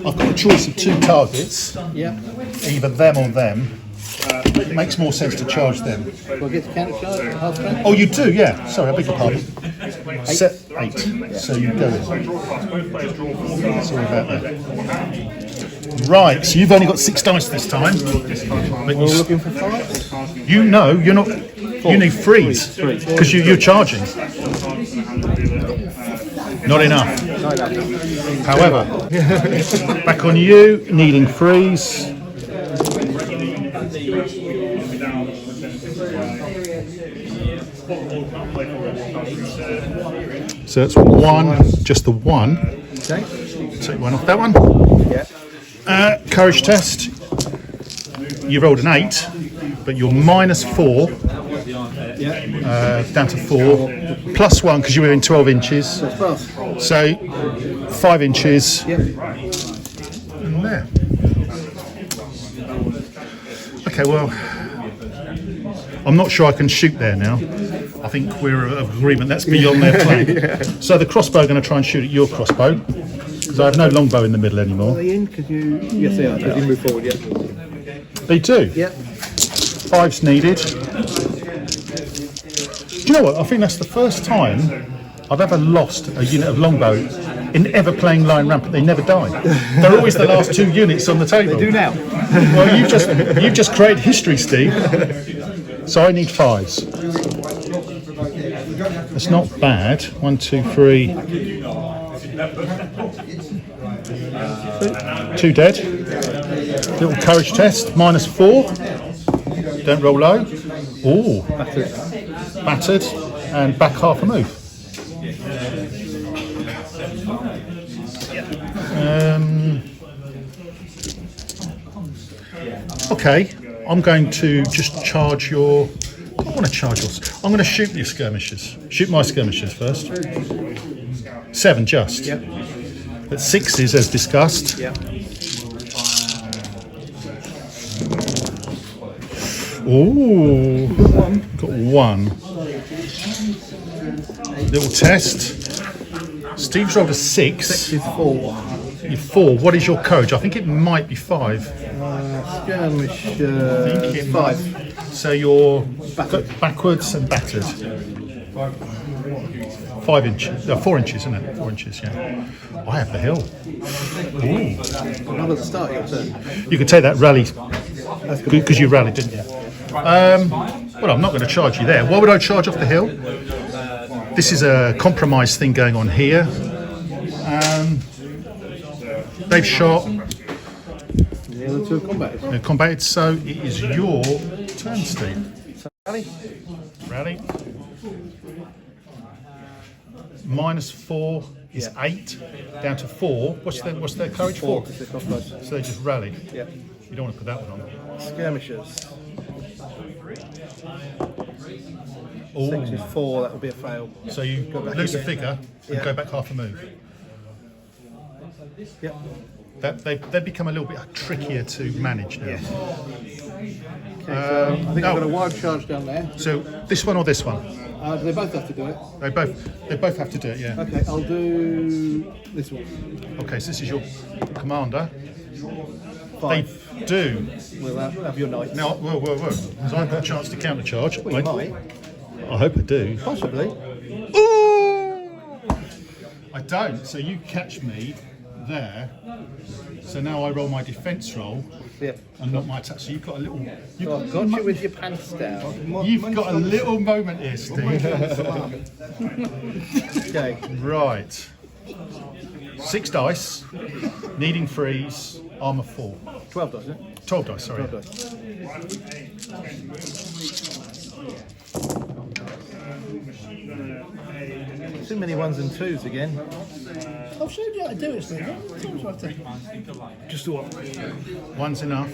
S2: I've got a choice of 2 targets,
S3: Yeah.
S2: either them or them. It makes more sense to charge them.
S3: We'll get to counter charge at half strength.
S2: Oh, you do, yeah. Sorry, I beg your pardon. Set 8. So you go in. Sorry about that. Right, so you've only got 6 dice this time. But
S3: We're looking for 5.
S2: you know you're not. You need 3s because you're charging. Not enough. However, back on you, needing 3s. So that's 1, just the 1.
S3: Okay.
S2: Take 1 off that one.
S3: Yeah.
S2: Courage test. You rolled an 8, but you're -4, down to 4. +1 because you were in 12 inches.
S3: That's fast.
S2: So 5 inches.
S3: Yeah.
S2: And there. Okay, well, I'm not sure I can shoot there now. I think we're of agreement that's beyond their plan. So the crossbow are going to try and shoot at your crossbow because I have no longbow in the middle anymore.
S3: Are they in? Could you? Yes, they are. Could you move forward? Yeah.
S2: They do.
S3: Yeah.
S2: 5's needed. Do you know what? I think that's the first time I've ever lost a unit of longbow in ever playing Lion Rampant. They never die. They're always the last 2 units on the table.
S3: They do now.
S2: Well, you've just created history, Steve. So I need 5s. It's not bad. 1, 2, 3. 2 dead. Little courage test. -4. Don't roll low. Ooh. Battered. And back half a move. Okay, I'm going to just charge your. I don't want to charge yours. I'm going to shoot your skirmishes. Shoot my skirmishes first. 7 just.
S3: Yep.
S2: But 6s as discussed.
S3: Yeah.
S2: Ooh, got 1. Little test. Steve's rolled a 6.
S3: It's 4.
S2: You're 4. What is your courage? I think it might be 5.
S3: Skirmish.
S2: I think it
S3: 5.
S2: So you're
S3: Battered.
S2: backwards and battered. 5 inches, 4 inches, isn't it? 4 inches, yeah. I have the hill. Ooh.
S3: Not at the start, your turn.
S2: You could take that rally because you rallied, didn't you? Well, I'm not going to charge you there. Why would I charge off the hill? This is a compromise thing going on here. They've shot.
S3: The other two are combated.
S2: They're combated, so it is your turn, Steve.
S3: Rally.
S2: Rally. -4 is 8, down to 4. What's their courage? 4.
S3: Because they're crossbows.
S2: So they just rallied.
S3: Yeah.
S2: You don't want to put that one on.
S3: Skirmishes.
S2: Ooh.
S3: 6 is 4, that would be a fail.
S2: So you
S3: back
S2: lose a
S3: again.
S2: figure and
S3: Yeah.
S2: go back half a move.
S3: Yep.
S2: They've become a little bit trickier to manage now.
S3: Yes. Okay, so I think I've got a wild charge down there.
S2: So this one or this one?
S3: Do they both have to do it?
S2: They both have to do it, yeah.
S3: Okay, I'll do this one.
S2: Okay, so this is your commander.
S3: 5.
S2: They do.
S3: We'll have your knight.
S2: Now, whoa. Because I have a chance to countercharge.
S3: Well, you might.
S2: I hope I do.
S3: Possibly.
S2: Ooh! I don't, so you catch me there. So now I roll my defence roll
S3: Yeah.
S2: and not my attack. So you've got a little.
S3: So I've got you with your pants down.
S2: You've got a little moment here, Steve.
S3: Okay.
S2: Right. 6 dice, needing freeze, armour 4.
S3: 12 does it?
S2: 12 dice, sorry.
S3: 12 dice. Too many 1s and 2s again.
S4: I've showed you how to do it, Steve.
S3: Just the one.
S2: One's enough.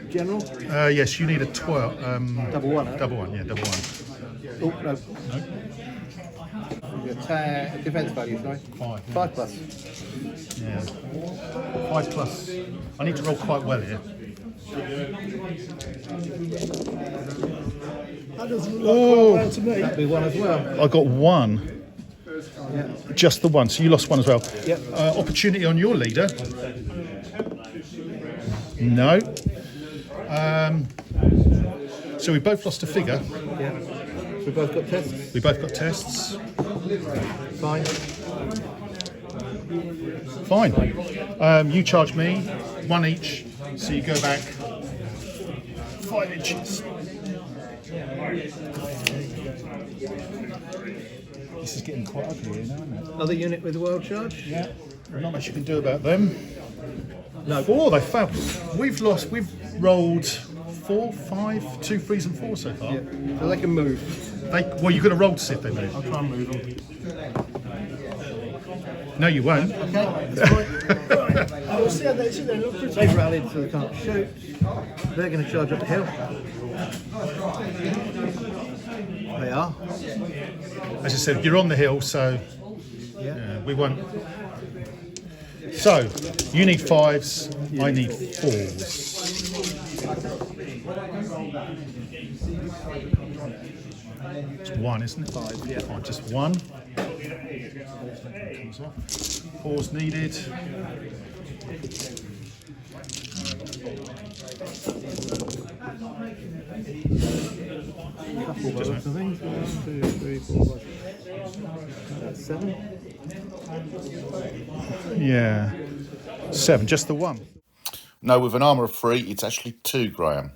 S3: General?
S2: Yes, you need a 12.
S3: Double 1, huh?
S2: Double 1, yeah, double 1.
S3: Oh, no. Attack, defense value, sorry.
S2: 5.
S3: 5 plus.
S2: Yeah. 5 plus. I need to roll quite well here.
S4: That doesn't look quite well to me.
S3: That'd be 1 as well.
S2: I got 1.
S3: Yeah.
S2: Just the 1, so you lost 1 as well.
S3: Yep.
S2: Opportunity on your leader. No. So we both lost a figure.
S3: Yeah. We both got tests.
S2: We both got tests.
S3: Fine.
S2: Fine. You charge me 1 each, so you go back 5 inches. This is getting quite ugly here now, isn't it?
S3: Another unit with a wild charge?
S2: Yeah. Not much you can do about them.
S3: No.
S2: 4, they failed. We've rolled 4, 5, 2 3s and 4 so far.
S3: Yeah. So they can move.
S2: Well, you've got to roll to see if they move.
S3: I'll try and move them.
S2: No, you won't.
S3: Okay, that's fine.
S4: I'll see how they see. They look pretty.
S3: They've rallied so they can't shoot. They're going to charge up the hill. They are.
S2: As I said, you're on the hill, so we won't. So, you need 5s, I need 4s. It's 1, isn't it?
S3: 5, yeah.
S2: Fine, just 1. Comes off. 4's needed.
S3: Couple bows, I think. 1, 2, 3, 4, 5. That's 7.
S2: Yeah. 7, just the 1.
S1: No, with an armour of 3, it's actually 2, Graham.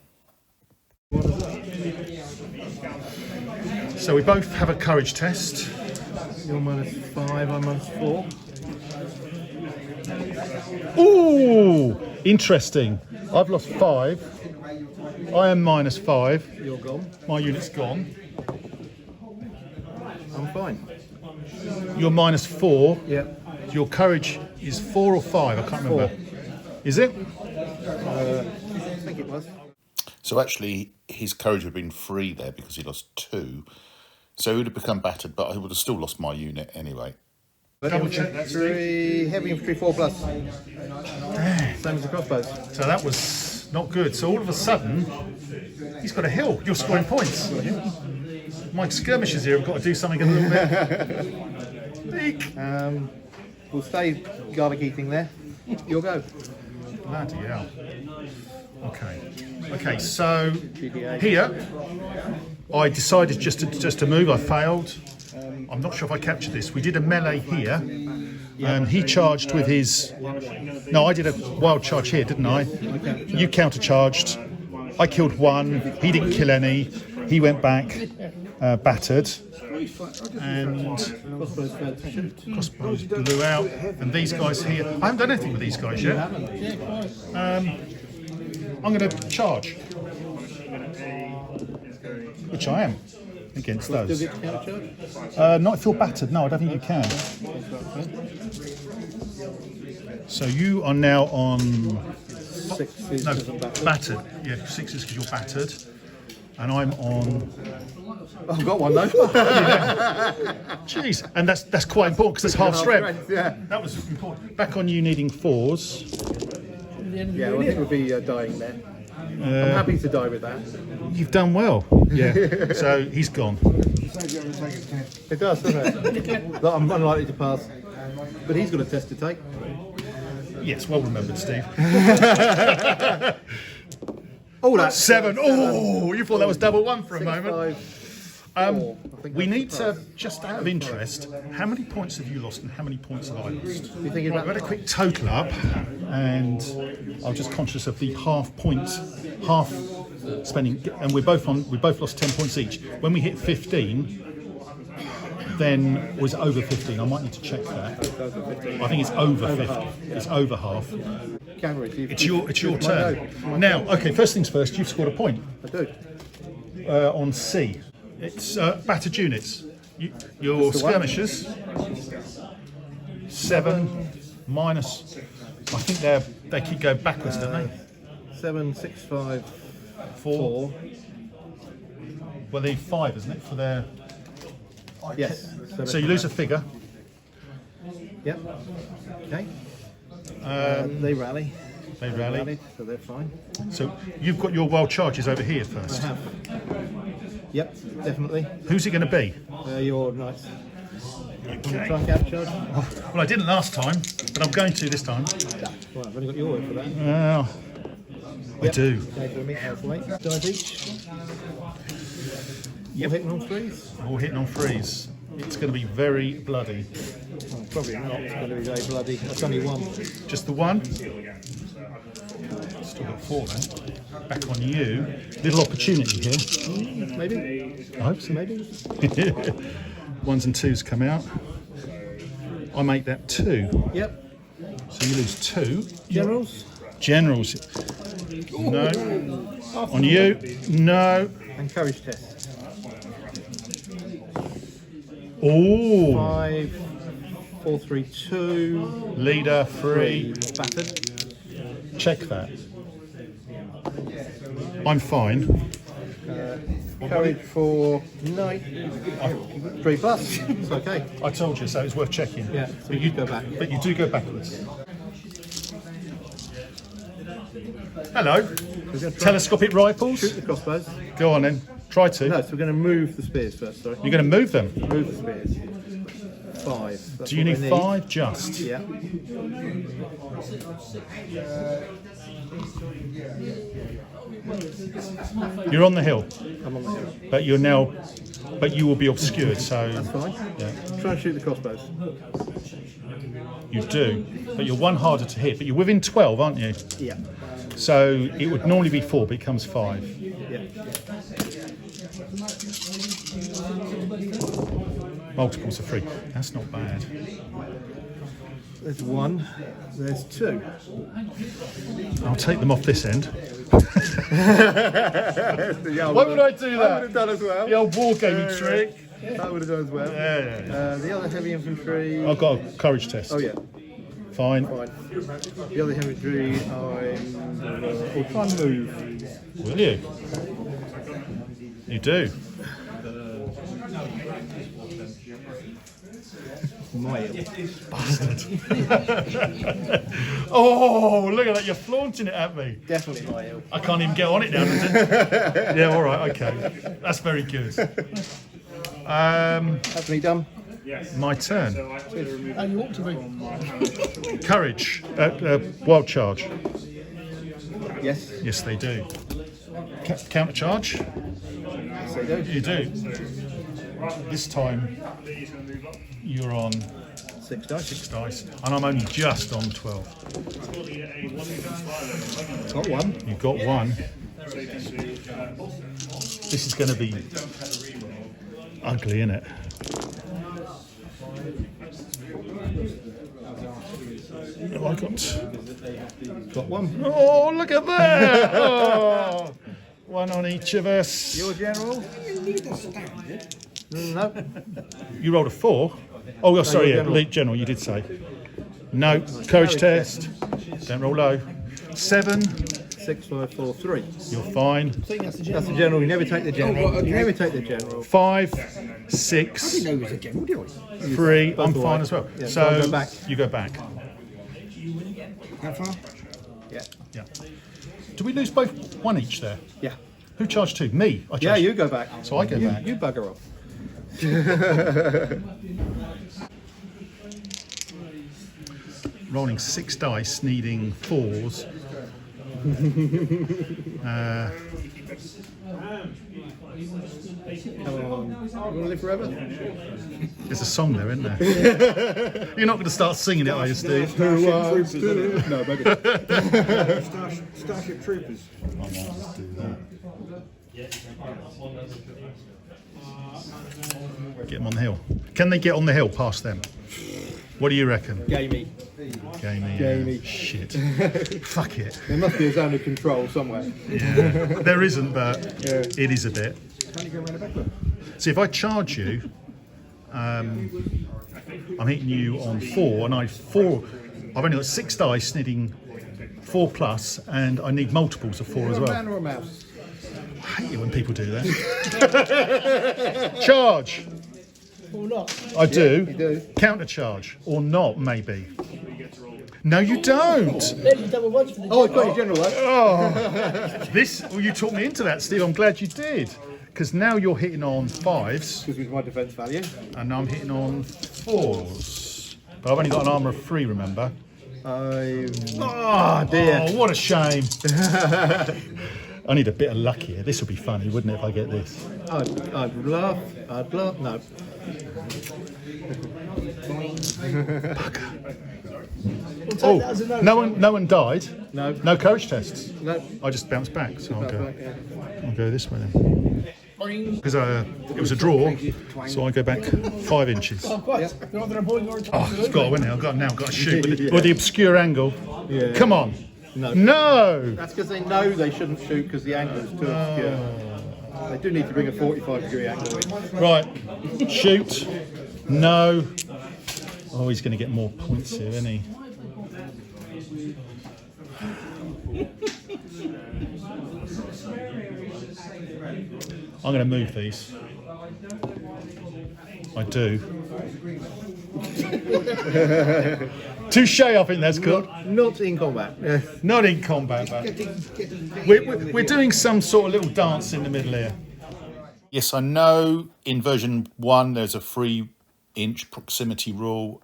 S2: So we both have a courage test.
S3: You're -5, I'm -4.
S2: Ooh, interesting. I've lost 5. I am -5.
S3: You're gone.
S2: My unit's gone.
S3: I'm fine.
S2: You're -4.
S3: Yeah.
S2: Your courage is 4 or 5. I can't remember.
S3: 4.
S2: Is it?
S3: I think it was.
S1: So actually, his courage would have been 3 there because he lost 2. So he would have become battered, but I would have still lost my unit anyway.
S2: Double check that, Steve.
S3: 3, heavy infantry 4 plus. Same as the crossbows.
S2: So that was not good. So all of a sudden, he's got a hill. You're scoring points. My skirmishes here have got to do something a little bit. Eek.
S3: We'll stay garlic eating there. You'll go.
S2: Bloody hell. Okay, so
S3: GDA.
S2: here I decided just to move. I failed. I'm not sure if I captured this. We did a melee here, and he charged with his. No, I did a wild charge here, didn't I? You countercharged. I killed one. He didn't kill any. He went back, battered, and crossbows blew out. And these guys here. I haven't done anything with these guys yet. I'm going to charge, which I am against those. Not if you're battered. No, I don't think you can. So you are now on.
S3: Sixes.
S2: No, battered. Yeah, 6s because you're battered, and I'm on.
S3: I've got one though.
S2: Jeez, and that's quite important because it's half strength.
S3: Yeah.
S2: That was important. Back on you needing 4s.
S3: Yeah, well, I think we'll be dying there. I'm happy to die with that.
S2: You've done well. Yeah. So he's gone.
S3: It does, doesn't it? That I'm unlikely to pass. But he's got a test to take.
S2: Yes, well remembered, Steve.
S3: Oh, that's
S2: 7. Oh, you thought that was double 1 for a moment.
S3: 4.
S2: We need to, just out of interest, how many points have you lost and how many points have I lost?
S3: You thinking
S2: Right,
S3: about
S2: we had a quick total up, and I'm just conscious of the half spending, and we both lost 10 points each. When we hit 15, then was it over 15? I might need to check that. I think it's over 50. It's over half. It's your turn. Now, okay, first things first, you've scored a point.
S3: I do.
S2: On C. It's battered units. Your skirmishes. 7 minus. I think they keep going backwards, don't they?
S3: 7, 6, 5,
S2: 4. Well, they're 5, isn't it, for their?
S3: Yes.
S2: So you lose a figure.
S3: Yep. Okay. They rally.
S2: They rally.
S3: Rallied, so they're fine.
S2: So you've got your wild charges over here first.
S3: I have. Yep, definitely.
S2: Who's it going to be?
S3: You're nice.
S2: Okay.
S3: Try and capture.
S2: Well, I didn't last time, but I'm going to this time.
S3: Well, I've only got your word for that.
S2: Well, I do.
S3: Okay, for me, late. Dive each.
S2: Yep.
S3: Hitting on 3s.
S2: All hitting on 3s. It's going to be very bloody.
S3: Well, probably not. It's going to be very bloody. That's only 1.
S2: Just the 1. Still got 4 then. Back on you. Little opportunity here.
S3: Maybe.
S2: I hope so.
S3: Maybe.
S2: 1s and 2s come out. I make that 2.
S3: Yep.
S2: So you lose 2.
S3: Generals.
S2: Generals. No. On you. No.
S3: And courage test.
S2: Oh.
S3: 5, 4, 3, 2.
S2: Leader 3.
S3: Battered.
S2: Check that. I'm fine.
S3: Courage for knight. 3 plus. It's okay.
S2: I told you, so it's worth checking.
S3: Yeah, so
S2: but
S3: you go back.
S2: But you do go backwards. Hello. Telescopic rifles.
S3: Shoot the crossbows.
S2: Go on then. Try to.
S3: No, so we're going to move the spears first, sorry.
S2: You're going to move them.
S3: Move the spears. 5. That's
S2: Do you
S3: what
S2: need
S3: I
S2: 5? Just.
S3: Yeah.
S2: You're on the hill,
S3: I'm on the hill.
S2: but you will be obscured. So
S3: That's fine.
S2: yeah,
S3: Try and shoot the crossbows.
S2: you do. But you're 1 harder to hit. But you're within 12, aren't you?
S3: Yeah.
S2: So it would normally be 4, but it becomes 5.
S3: Yeah.
S2: Multiples of 3. That's not bad.
S3: There's 1. There's 2.
S2: I'll take them off this end.
S3: Why
S2: Why would I do
S3: I would
S2: that?
S3: have done as well.
S2: The old wargaming trick.
S3: That would have done as well.
S2: Yeah.
S3: The other heavy infantry.
S2: I've got a courage test.
S3: Oh yeah,
S2: Fine.
S3: fine. The other infantry, we'll try and move.
S2: Will you? You do.
S3: My
S2: Bastard. Oh, look at that. You're flaunting it at me.
S3: Definitely my ill.
S2: I can't even get on it now, does it? Yeah, all right, okay. That's very good.
S3: That's me done.
S2: My turn.
S4: How you ought to be.
S2: Courage. Wild charge.
S3: Yes,
S2: Yes, they do. Counter charge.
S3: yes they do.
S2: You do. This time you're on
S3: 6 dice.
S2: 6 dice, and I'm only just on 12.
S3: Got one.
S2: You've got one. This is going to be ugly, isn't it? Have I
S3: Got one.
S2: Oh, look at that! Oh, one on each of us.
S3: Your general? No.
S2: You rolled a 4. Oh, you're sorry,
S3: your
S2: yeah,
S3: general.
S2: Lead General, you did say. No, courage test. Don't roll low. 7,
S3: 6, 5, 4, 3.
S2: you're fine.
S3: That's the general. You never take the general.
S4: Oh, okay.
S3: You never take the general.
S2: 5, 6,
S4: No, he's a general, did I?
S2: 3, I'm
S3: all
S2: fine
S3: right.
S2: as well.
S3: Yeah,
S2: So,
S3: I'll go back.
S2: you go back.
S4: How far?
S3: Yeah.
S2: Yeah. Do we lose both 1 each there?
S3: Yeah.
S2: Who charged 2? Me. I charged
S3: Yeah, you go back.
S2: So I go
S3: you,
S2: back.
S3: You bugger off.
S2: Rolling 6 dice, needing 4s.
S3: Come on. You want to live forever?
S2: There's a song there, isn't there? You're not going to start singing it, are you, Steve?
S3: No, bugger.
S5: Starship Troopers.
S2: I might just do that. Get them on the hill. Can they get on the hill past them? What do you reckon?
S3: Gamey.
S2: Gamey.
S3: Gamey.
S2: Shit. Fuck it.
S3: There must be a zone of control somewhere.
S2: Yeah. There isn't, but
S3: Yeah.
S2: it is a bit.
S3: Can you go around the back?
S2: See, if I charge you, I'm hitting you on 4, and I've only got 6 dice, needing 4 plus, and I need multiples of 4 as
S3: A
S2: well.
S3: man or a mouse?
S2: I hate it when people do that. Charge.
S4: Or not?
S2: I do.
S3: You do.
S2: Counter charge or not, maybe. No, you don't.
S4: Then you double once for the
S3: Oh, I've got your general though.
S2: Oh, well, you talked me into that, Steve. I'm glad you did, because now you're hitting on 5s,
S3: Because with my defence value.
S2: and I'm hitting on 4s. But I've only got an armour of 3, remember?
S3: Oh dear.
S2: Oh, what a shame. I need a bit of luck here. This would be funny, wouldn't it, if I get this?
S3: I'd laugh. No.
S4: We'll take
S2: Oh,
S4: that as a no.
S2: no one died.
S3: No.
S2: No courage tests.
S3: No.
S2: I just bounced back, so I'll go.
S3: Yeah.
S2: I'll go this way then. Because it was a draw, so I go back 5 inches.
S4: Oh, quite. You're either a boy or a
S2: Oh, I've got to win it. I've now got to shoot with the obscure angle.
S3: Yeah.
S2: Come on.
S3: No.
S2: No.
S3: That's because they know they shouldn't shoot because the angle is too obscure. They do need to bring a 45-degree angle in.
S2: Right. Shoot. No. Oh, he's going to get more points here, isn't he? I'm going to move these. I do. Touche, I think that's called.
S3: Not in combat.
S2: Not in combat, but we're doing some sort of little dance in the middle here. Yes, I know in version 1 there's a 3-inch proximity rule,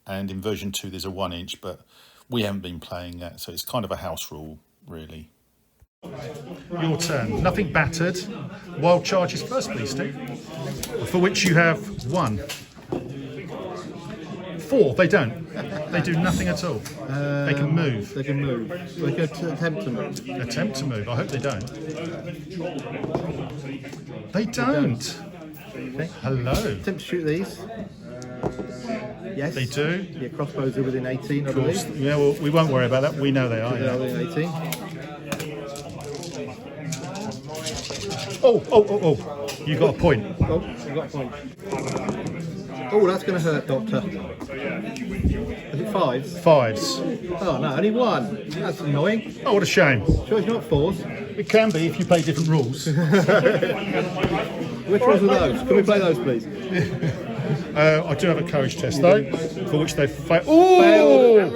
S2: and in version 2 there's a 1-inch, but we haven't been playing that, so it's kind of a house rule, really. Your turn. Nothing battered. Wild charges first, please, Steve. For which you have 1. 4. They don't. They do nothing at all. They can move.
S3: They can move. They can attempt to move.
S2: Attempt to move. I hope they don't. They don't.
S3: Okay.
S2: Hello.
S3: Attempt to shoot these. Yes.
S2: They do.
S3: Your crossbows are within 18, I
S2: Of course.
S3: believe.
S2: Yeah, well, we won't worry about that. We know they are.
S3: They are
S2: Yeah.
S3: within 18.
S2: Oh. You got a point.
S3: Oh, you got a point. Oh, that's going to hurt, Doctor. Is it 5s?
S2: 5s.
S3: Oh, no, only 1. That's annoying.
S2: Oh, what a shame.
S3: Sure, it's not 4s.
S2: It can be if you play different rules.
S3: Which ones are those? Can we play those, please?
S2: I do have a courage test though, for which they failed. Oh!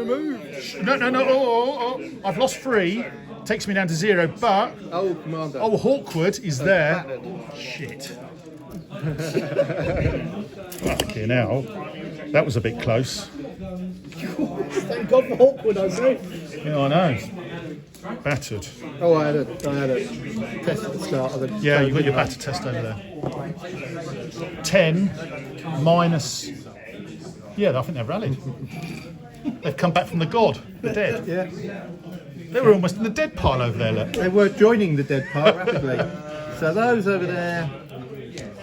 S2: No. Oh. I've lost 3. Takes me down to 0, but
S3: Oh, Commander.
S2: Hawkwood is there.
S3: Battered.
S2: Shit. Okay, now that was a bit close.
S4: Thank God for Hawkwood, I say.
S2: Yeah, I know. Battered.
S3: Oh, I had a test at the start of the.
S2: Yeah, you've got your batter test over there. 10 minus. Yeah, I think they've rallied. They've come back from the god, the dead.
S3: Yeah.
S2: They were almost in the dead pile over there, look.
S3: They were joining the dead part rapidly. So those over there.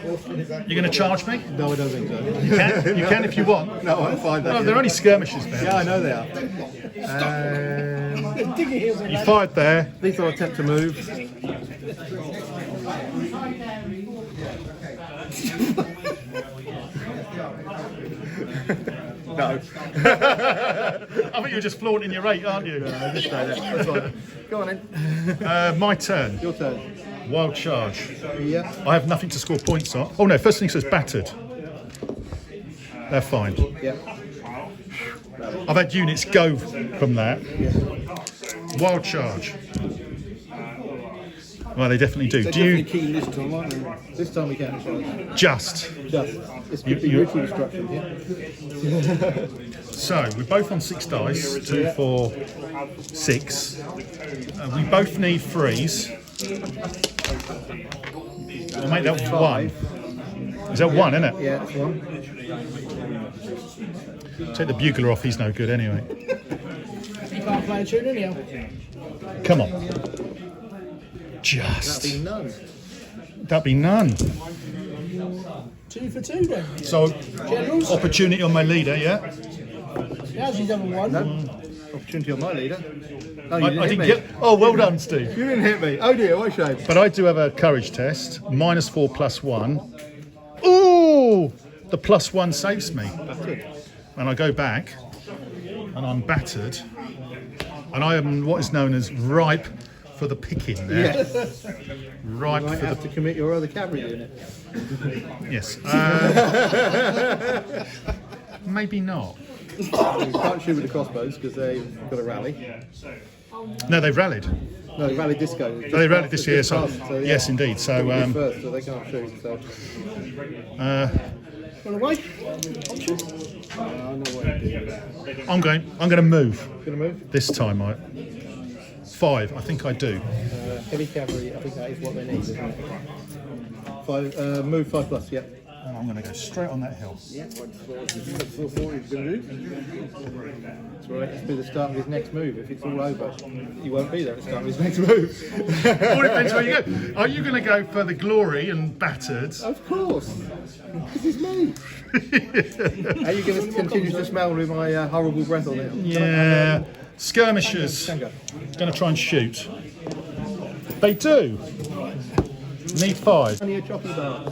S2: You're going to charge me?
S3: No, I don't think so.
S2: You can if you want.
S3: No, I'm fine.
S2: No, they're only skirmishes, man.
S3: Yeah, I know they are.
S2: You fired there.
S3: These will attempt to move. No.
S2: I think you're just flaunting your rate, aren't you?
S3: No, just say that. That's fine. Go on then.
S2: My turn.
S3: Your turn.
S2: Wild charge.
S3: Yeah.
S2: I have nothing to score points on. Oh no, first thing says battered. They're fine.
S3: Yeah.
S2: I've had units go from that. Wild charge. Well, they definitely do.
S5: They're
S2: Do you
S5: definitely keen this time, aren't they?
S3: This time we can't charge.
S2: just?
S3: This could be ritual destruction, yeah?
S2: So we're both on 6 dice. 2, 4, 6. We both need threes. I'll make that 1. Is that 1, isn't it?
S3: Yeah, that's one.
S2: Take the bugler off. He's no good anyway.
S4: You can't play a tune anyhow.
S2: Come on.
S3: That'd
S2: Just.
S3: be none.
S2: That'd be none.
S4: 2 for 2 then.
S2: So
S4: Generals?
S2: opportunity on my leader, yeah.
S4: How's he done 1?
S3: Opportunity on my leader. Oh, you
S2: I
S3: didn't hit
S2: didn't
S3: me.
S2: get. Oh, well done, Steve.
S3: You didn't hit me. Oh dear, what a shame.
S2: But I do have a courage test. -4 +1. Ooh! The +1 saves me. And I go back, and I'm battered, and I am what is known as ripe for the picking there.
S3: Yes.
S2: Ripe
S3: You might
S2: for
S3: have to commit your other cavalry unit.
S2: the. Yes. Maybe not.
S3: You can't shoot with the crossbows because they've got a rally.
S2: No, they've rallied.
S3: No, they rallied this go.
S2: They rallied this year, so
S3: yeah.
S2: yes, indeed. So,
S3: First, so they can't shoot. So.
S4: Run away.
S2: I'm going to move
S3: Gonna move.
S2: this time. 5. I think I do.
S3: Heavy cavalry. I think that is what they need, isn't it? 5. Move 5+. Yep.
S2: And I'm going to go straight on that hill.
S3: Yeah. That's what he's going to do. That's right. It's be the start of his next move. If it's all over, he won't be there at the start of his next move.
S2: All depends where you go. Are you going to go for the glory and battered?
S3: Of course. This is me. Are you going to continue to smell with my horrible breath on it?
S2: Yeah. Skirmishers.
S3: Tango.
S2: Going to try and shoot. They do. Need 5.
S3: Only a chocolate bar.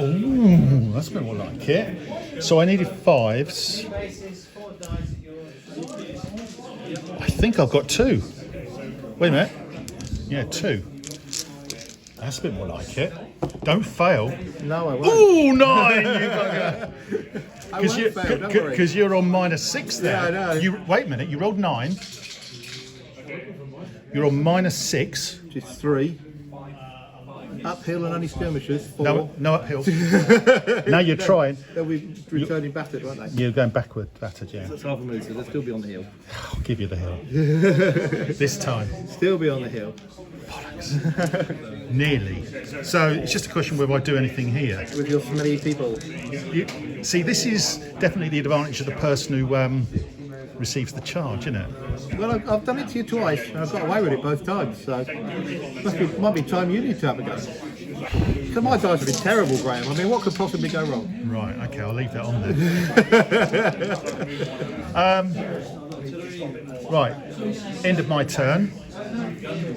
S2: Ooh, that's a bit more like it. So I needed 5s. I think I've got 2. Wait a minute. Yeah, 2. That's a bit more like it. Don't fail.
S3: No, I won't.
S2: Ooh, 9, you bugger.
S3: I won't fail, don't worry.
S2: Because you're on -6 there.
S3: Yeah, I know.
S2: Wait a minute, you rolled 9. You're on -6.
S3: Which is 3. Uphill and only skirmishers. 4.
S2: No uphill. Now you're trying.
S3: They'll be returning battered, won't they?
S2: You're going backward, battered, yeah.
S3: That's half a move, so they'll still be on the hill.
S2: I'll give you the hill. This time.
S3: Still be on the hill.
S2: Nearly. So it's just a question whether I do anything here.
S3: With your smelly people.
S2: See, this is definitely the advantage of the person who receives the charge, isn't it?
S3: Well, I've done it to you twice, and I've got away with it both times, so might be time you need to have a go. So my dice have been terrible, Graham. I mean, what could possibly go wrong?
S2: Right, okay, I'll leave that on there. Right, end of my turn.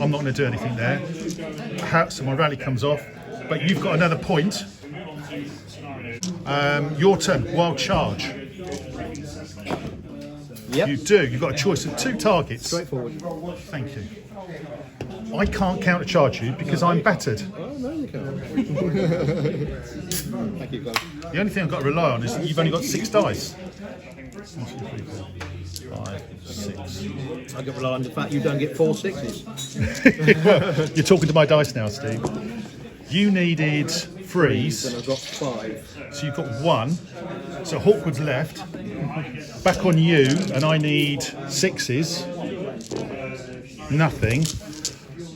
S2: I'm not going to do anything there. So my rally comes off, but you've got another point. Your turn, wild charge.
S3: Yep.
S2: You do. You've got a choice of 2 targets.
S3: Straightforward.
S2: Thank you. I can't countercharge you because I'm battered.
S3: Oh, no, you can't. Thank you, guys.
S2: The only thing I've got to rely on is that you've only got 6 dice. 1, 2, 3, 4, 5, 6.
S3: I got rely on the fact you don't get 4 6s.
S2: Well, you're talking to my dice now, Steve. You needed 3s,
S3: Then I've got 5.
S2: so you've got 1. So Hawkwood's left. Back on you, and I need 6s. Nothing.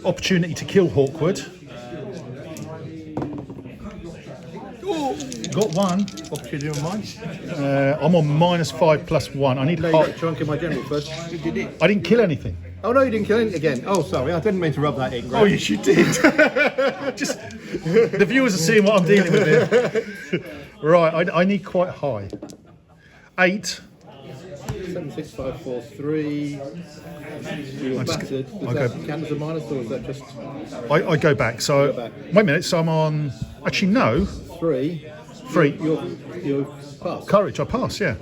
S2: Opportunity to kill Hawkwood. Got one.
S3: Opportunity on mine.
S2: I'm on -5 +1. I need
S3: No, you got
S2: half.
S3: to try and kill my general first.
S2: I didn't kill anything.
S3: Oh no, you didn't kill it again. Oh, sorry, I didn't mean to rub that in.
S2: Oh, yes, you did. Just the viewers are seeing what I'm dealing with here. Right, I need quite high. 8.
S3: 7, 6, 5, 4, 3. You were battered. Does that count as a minus, or is that just
S2: I go back. So
S3: back.
S2: wait a minute. So I'm on. Actually, no.
S3: 3?
S2: 3.
S3: You're passed.
S2: Courage. I pass. Yeah.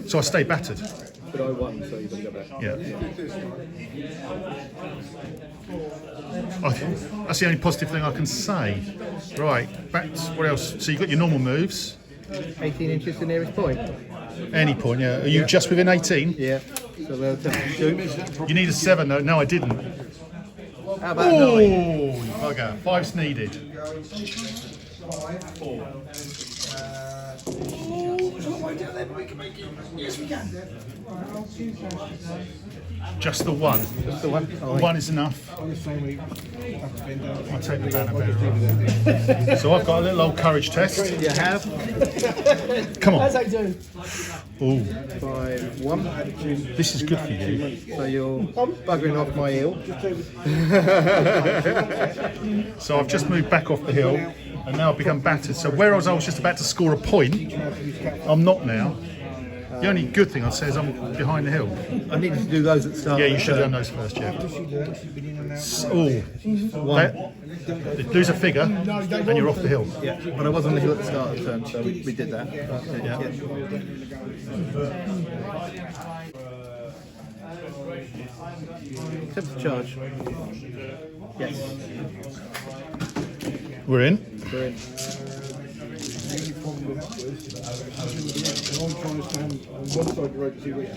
S2: So I stay battered.
S3: But I won, so you've got to go back.
S2: Yeah. That's the only positive thing I can say. Right. Back. What else? So you've got your normal moves.
S3: 18 inches the nearest point.
S2: Any point. Yeah. Are you just within 18?
S3: Yeah. So they'll attempt to shoot.
S2: You need a 7 though. No, I didn't.
S3: How about 9?
S2: Oh, okay. 5's needed. Just the 1.
S3: Just the one. Oh,
S2: 1 is enough. I'll take the banner bearer. So I've got a little old courage test.
S3: you have
S2: Come on.
S4: As I do.
S2: Ooh,
S3: 5, 1.
S2: this is good for you.
S3: So you're buggering off my heel.
S2: So I've just moved back off the hill and now I've become battered. So whereas I was just about to score a point, I'm not now. The only good thing I'd say is I'm behind the hill.
S3: I needed to do those at the start.
S2: Yeah,
S3: of
S2: you
S3: the
S2: should have
S3: turn.
S2: done those first, yeah. Oh, lose a figure and you're off the hill.
S3: Yeah, but I was on the hill at the start of the turn, so we did that.
S2: Yeah.
S3: Attempt to charge. Yes.
S2: We're in.
S3: We're in.
S2: Oh,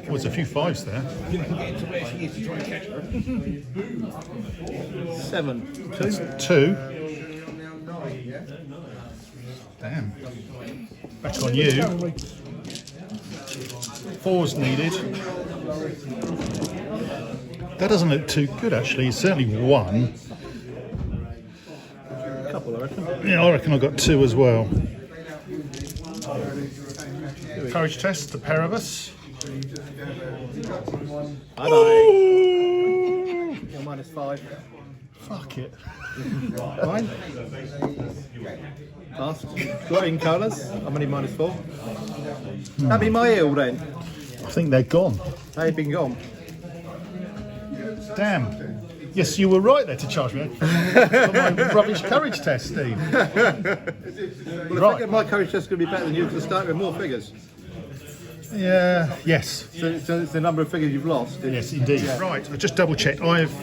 S2: there's a few 5s there.
S3: 7, 2.
S2: 2. Damn. Back on you. 4's needed. That doesn't look too good actually. It's certainly 1.
S3: Couple, I reckon.
S2: Yeah, I reckon I got 2 as well. Courage test, the pair of us.
S3: Bye bye. You're -5.
S2: Fuck it.
S3: Fine. Passed. Got in colours. I'm only -4. That'd be my heel then.
S2: I think they're gone.
S3: They've been gone.
S2: Damn. Yes, you were right there to charge me for my rubbish courage test, Steve.
S3: Well, I think my courage test is going to be better than you because I start with more figures.
S2: Yeah. Yes.
S3: So it's the number of figures you've lost.
S2: Yes, indeed. Right. I just double checked. I've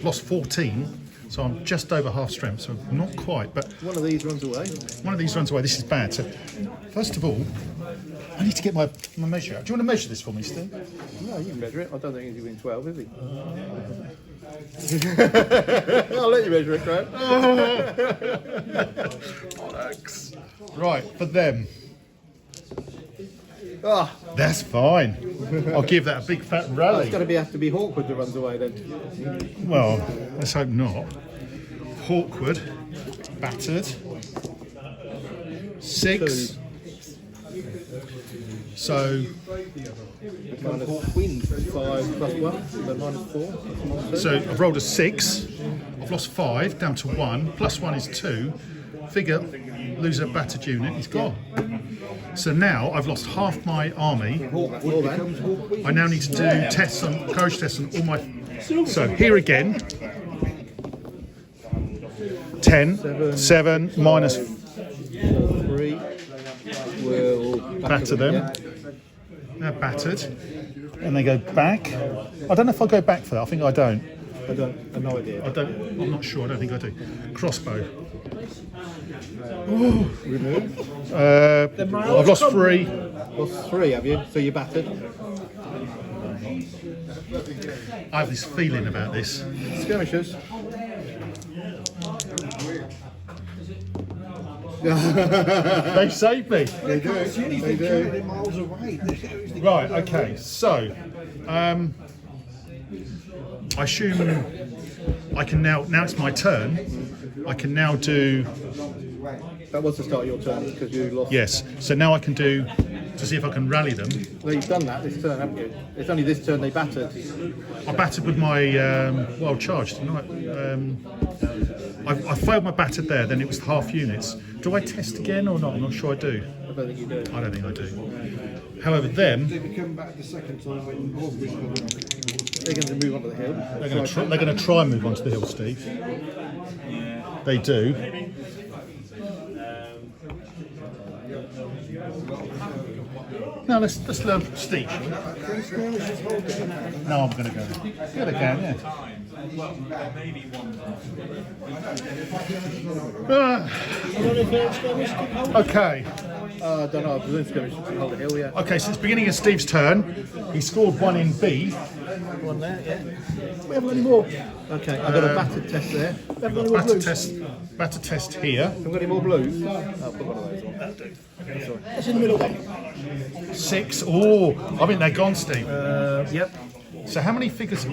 S2: lost 14, so I'm just over half strength. So not quite, but
S3: One of these runs away.
S2: one of these runs away. This is bad. So first of all, I need to get my measure out. Do you want to measure this for me, Steve?
S3: No, you can measure it. I don't think he's within 12, is he? I'll let you measure it, Graham.
S2: Right, for them.
S3: Ah,
S2: That's fine. I'll give that a big fat
S3: it's
S2: rally.
S3: going to have to be Hawkwood that runs away then.
S2: Well, let's hope not. Hawkwood, battered. 6. So,
S3: -5 plus 1, so -4.
S2: so I've rolled a 6. I've lost 5 down to 1. Plus 1 is 2. Figure, lose a battered unit. He's gone. So now I've lost half my army. I now need to do tests on courage tests on all my. So here again. 10, 7, minus
S3: 3 will
S2: batter them. They're battered. And they go back. I don't know if I go back for that. I think I don't.
S3: I have no idea.
S2: I'm not sure. I don't think I do. Crossbow.
S3: Remove.
S2: I've lost 3.
S3: Lost 3, have you? So you're battered.
S2: I have this feeling about this.
S3: Skirmishes.
S2: They saved me.
S3: They do. They do.
S5: Miles away.
S2: Right, okay, so I I assume I can now it's my turn, I can now do,
S3: That was the start of your turn because you lost.
S2: yes, so now I can do, to see if I can rally them.
S3: Well, you've done that this turn, haven't you? It's only this turn they battered.
S2: I battered with my wild charge, didn't I? I failed my batter there, then it was half units. Do I test again or not? I'm not sure I do.
S3: I don't think you do.
S2: I don't think I do. However, them,
S5: They come back the second time when Aubrey's got them.
S3: They're going to move on to the hill.
S2: they're going to try and move onto the hill, Steve. They do. Now let's learn from Steve. Shall we? No, I'm going to go. Good again, yeah. Okay.
S3: I don't know. I presume skirmish should hold the hill, yeah.
S2: Okay, so it's beginning of Steve's turn. He scored one in B.
S3: One there, yeah.
S4: We haven't got any more.
S3: Okay, I've got a battered test there.
S4: We haven't got any more blues.
S2: Batter test here.
S3: Have we got any more blues? I'll put one of those on.
S4: That's in the middle one.
S2: 6. Oh, I think they're gone, Steve.
S3: Yep.
S2: So how many figures?
S3: So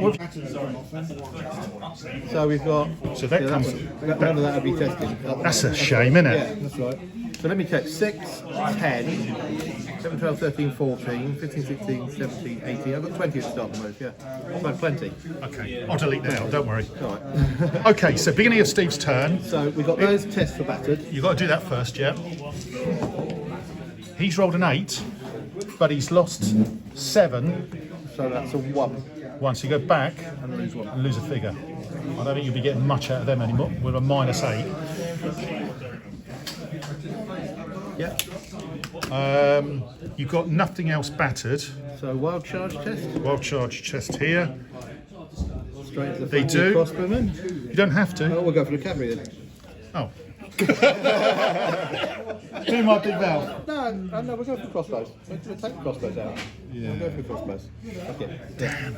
S3: we've got.
S2: So that comes.
S3: None of that will be tested.
S2: That's a shame, isn't
S3: Yeah,
S2: it?
S3: that's right. So let me check. 6, 10, 7, 12, 13, 14, 15, 16, 17, 18. I've got 20 at the start of the move, yeah. So plenty.
S2: Okay, I'll delete that out, don't worry.
S3: All right.
S2: Okay, so beginning of Steve's turn.
S3: So we've got those tests for battered.
S2: You've got to do that first, yeah? He's rolled an 8, but he's lost 7.
S3: So that's a 1.
S2: Once you go back
S3: And lose 1.
S2: and lose a figure. I don't think you'll be getting much out of them anymore with a -8.
S3: Yeah.
S2: You've got nothing else battered.
S3: So wild charge test.
S2: Wild charge chest here.
S3: Straight to the
S2: They
S3: front
S2: do.
S3: crossbowmen.
S2: You don't have to.
S3: Oh, we'll go for the cavalry then.
S2: Oh.
S3: Do my big valve. No, we'll go for crossbows. We'll take the crossbows out. Yeah. We'll go for crossbows. Okay. Damn.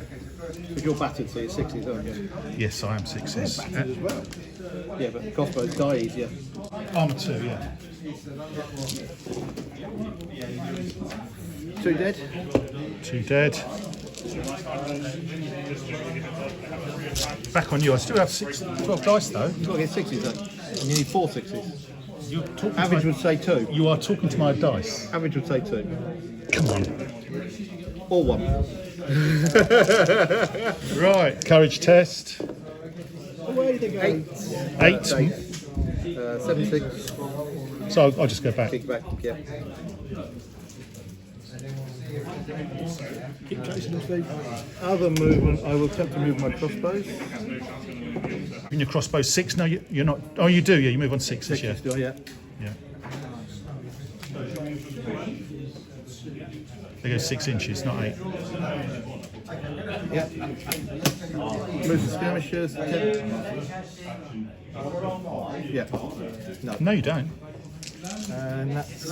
S3: But you're battered, so you're 60s, aren't you?
S2: Yes, I am 6s.
S3: Yeah, but crossbows die easier.
S2: Armour 2, yeah.
S3: 2 dead.
S2: 2 dead. Back on you. I still have 12 dice though.
S3: You've got to get 60s then. And you need 4 6s.
S2: You're talking
S3: Average
S2: to
S3: would say 2.
S2: you are talking to my dice.
S3: Average would say 2.
S2: Come on.
S3: Or 1.
S2: Right. Courage test.
S4: Away they go.
S3: 8.
S2: 8.
S3: 7 6.
S2: So I'll just go back.
S3: Kick back, yeah.
S4: Keep chasing them, Steve.
S3: Other movement, I will attempt to move my crossbows.
S2: In your crossbow 6. No, you're not. Oh, you do. Yeah, you move on 6s. Yeah.
S3: Still, yeah.
S2: Yeah. They go 6 inches, not 8.
S3: Yeah. Move the skirmishes. 10. Yeah. No.
S2: No, you don't.
S3: And that's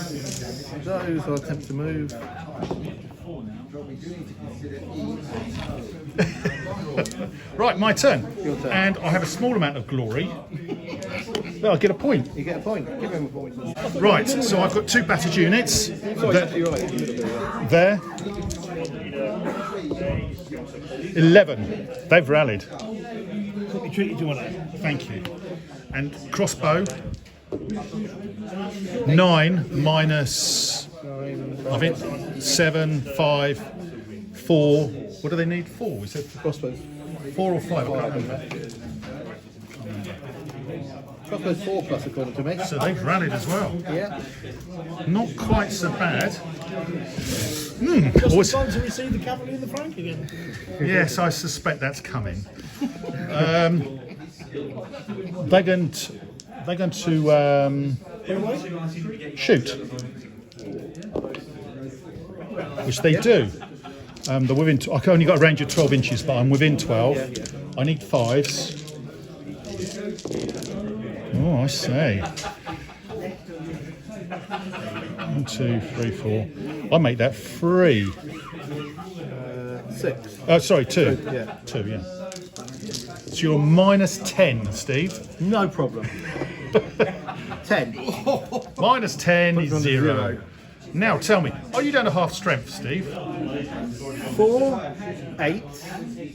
S3: those I'll attempt to move.
S2: Right, my turn.
S3: Your turn.
S2: And I have a small amount of glory. But I get a point.
S3: You get a point. Give him a point.
S2: Right, so I've got 2 battered units.
S3: Sorry, actually, you're right.
S2: There. 11. They've rallied.
S4: Let me treat you to one of them.
S2: Thank you. And crossbow. 9 minus. I think 7, 5, 4. What do they need? 4? Is it
S3: Crossbows.
S2: 4 or 5? I can't remember.
S3: Crossbows 4 plus, according to me.
S2: So they've rallied as well.
S3: Yeah.
S2: Not quite so bad.
S4: Just
S2: Always-
S4: in time to receive the cavalry in the flank again.
S2: Yes, I suspect that's coming. They're going to shoot, which they do. They're within. I've only got a range of 12 inches, but I'm within 12. I need 5s. Oh, I see. 1, 2, 3, 4. I make that 3.
S3: 6.
S2: Oh, sorry, 2.
S3: Yeah.
S2: 2, yeah. So you're minus 10, Steve.
S3: No problem. 10.
S2: Minus 10 is
S3: on
S2: 0. Now tell me, are you down to half strength, Steve?
S3: 4, 8,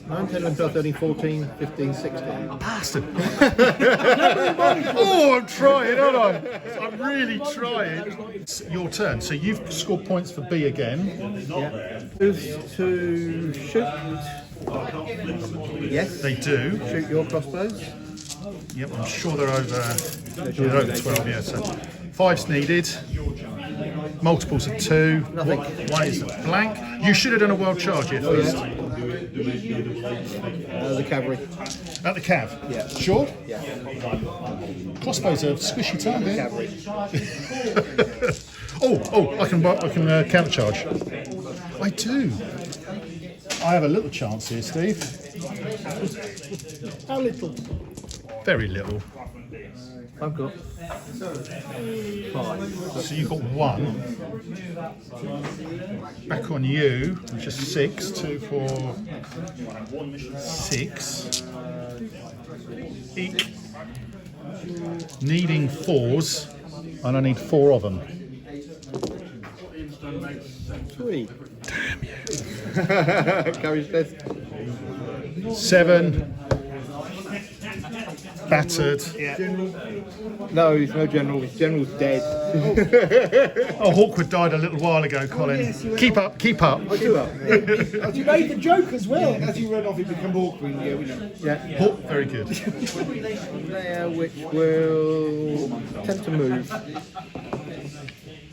S3: 9, 10, 11, 12, 13, 14, 15, 16.
S2: Bastard. Oh, I'm trying, aren't I? I'm really trying. It's your turn. So you've scored points for B again.
S3: Yeah. Moves to shoot. Yes.
S2: They do.
S3: Shoot your crossbows.
S2: Yep, I'm sure they're over 12, yeah. So 5's needed. Multiples of 2.
S3: Nothing.
S2: One is a blank. You should have done a wild charge here first.
S3: The cavalry.
S2: At the cav?
S3: Yeah.
S2: Sure?
S3: Yeah.
S2: Crossbows are squishy turn, eh?
S3: Cavalry.
S2: I can counter charge. I do. I have a little chance here, Steve.
S4: How little?
S2: Very little.
S3: I've got 5.
S2: So you've got 1. Back on you, which is 6. 2, 4, 6. Eek. Needing 4s, and I need 4 of them.
S3: 3. Damn you. Courage test.
S2: 7. Battered.
S3: No, he's no general. His general's dead.
S2: Oh, Hawkwood died a little while ago, Colin.
S4: yes, you
S2: Keep up, keep up.
S3: Give up.
S4: You made the joke as well.
S5: As you run off, it becomes awkward. Yeah, we know.
S3: Yeah.
S2: Hawk, very good.
S3: There, which will tend to move.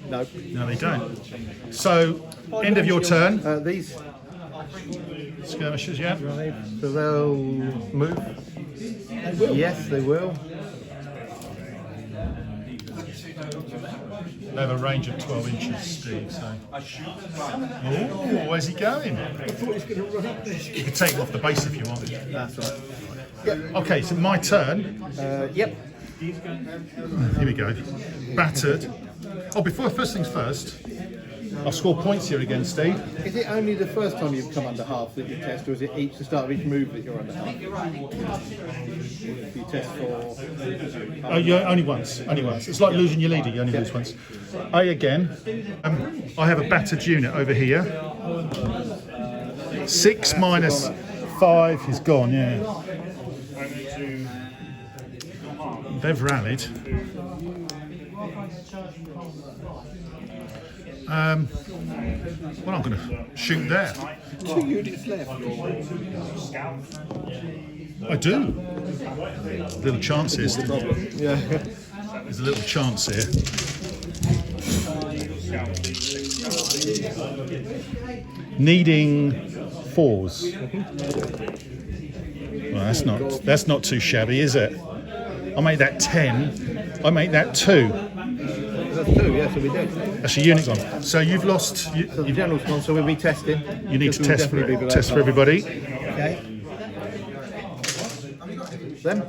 S3: No.
S2: No, they don't. So, end of your turn.
S3: These,
S2: Skirmishes, yeah.
S3: so they'll move.
S4: They will.
S3: Yes, they will.
S2: They have a range of 12 inches, Steve. So. Oh, where's he going?
S4: I thought he was going to run up this.
S2: You can take him off the base if you want.
S3: That's right.
S2: Okay, so my turn.
S3: Yep.
S2: Here we go. Battered. Oh, first things first, I'll score points here again, Steve.
S3: Is it only the first time you've come under half that you test, or is it the start of each move that you're under half? You test for...
S2: Oh, yeah, only once. It's like losing your leader, you only lose once. A again. I have a battered unit over here. 6 minus 5 is gone, yeah. They've rallied. Well, I'm going to shoot there.
S5: 2 units left.
S2: I do. Little chance here.
S3: Yeah.
S2: There's a little chance here. Needing 4s. Well, that's not too shabby, is it? I make that 10. I make that 2.
S3: That's 2, yeah, so we did.
S2: That's your unit gone. So you've lost.
S3: So the general's gone, so we'll be testing.
S2: You need to
S3: Because
S2: test
S3: we'll definitely be
S2: test for
S3: below
S2: everybody.
S3: Okay. Them?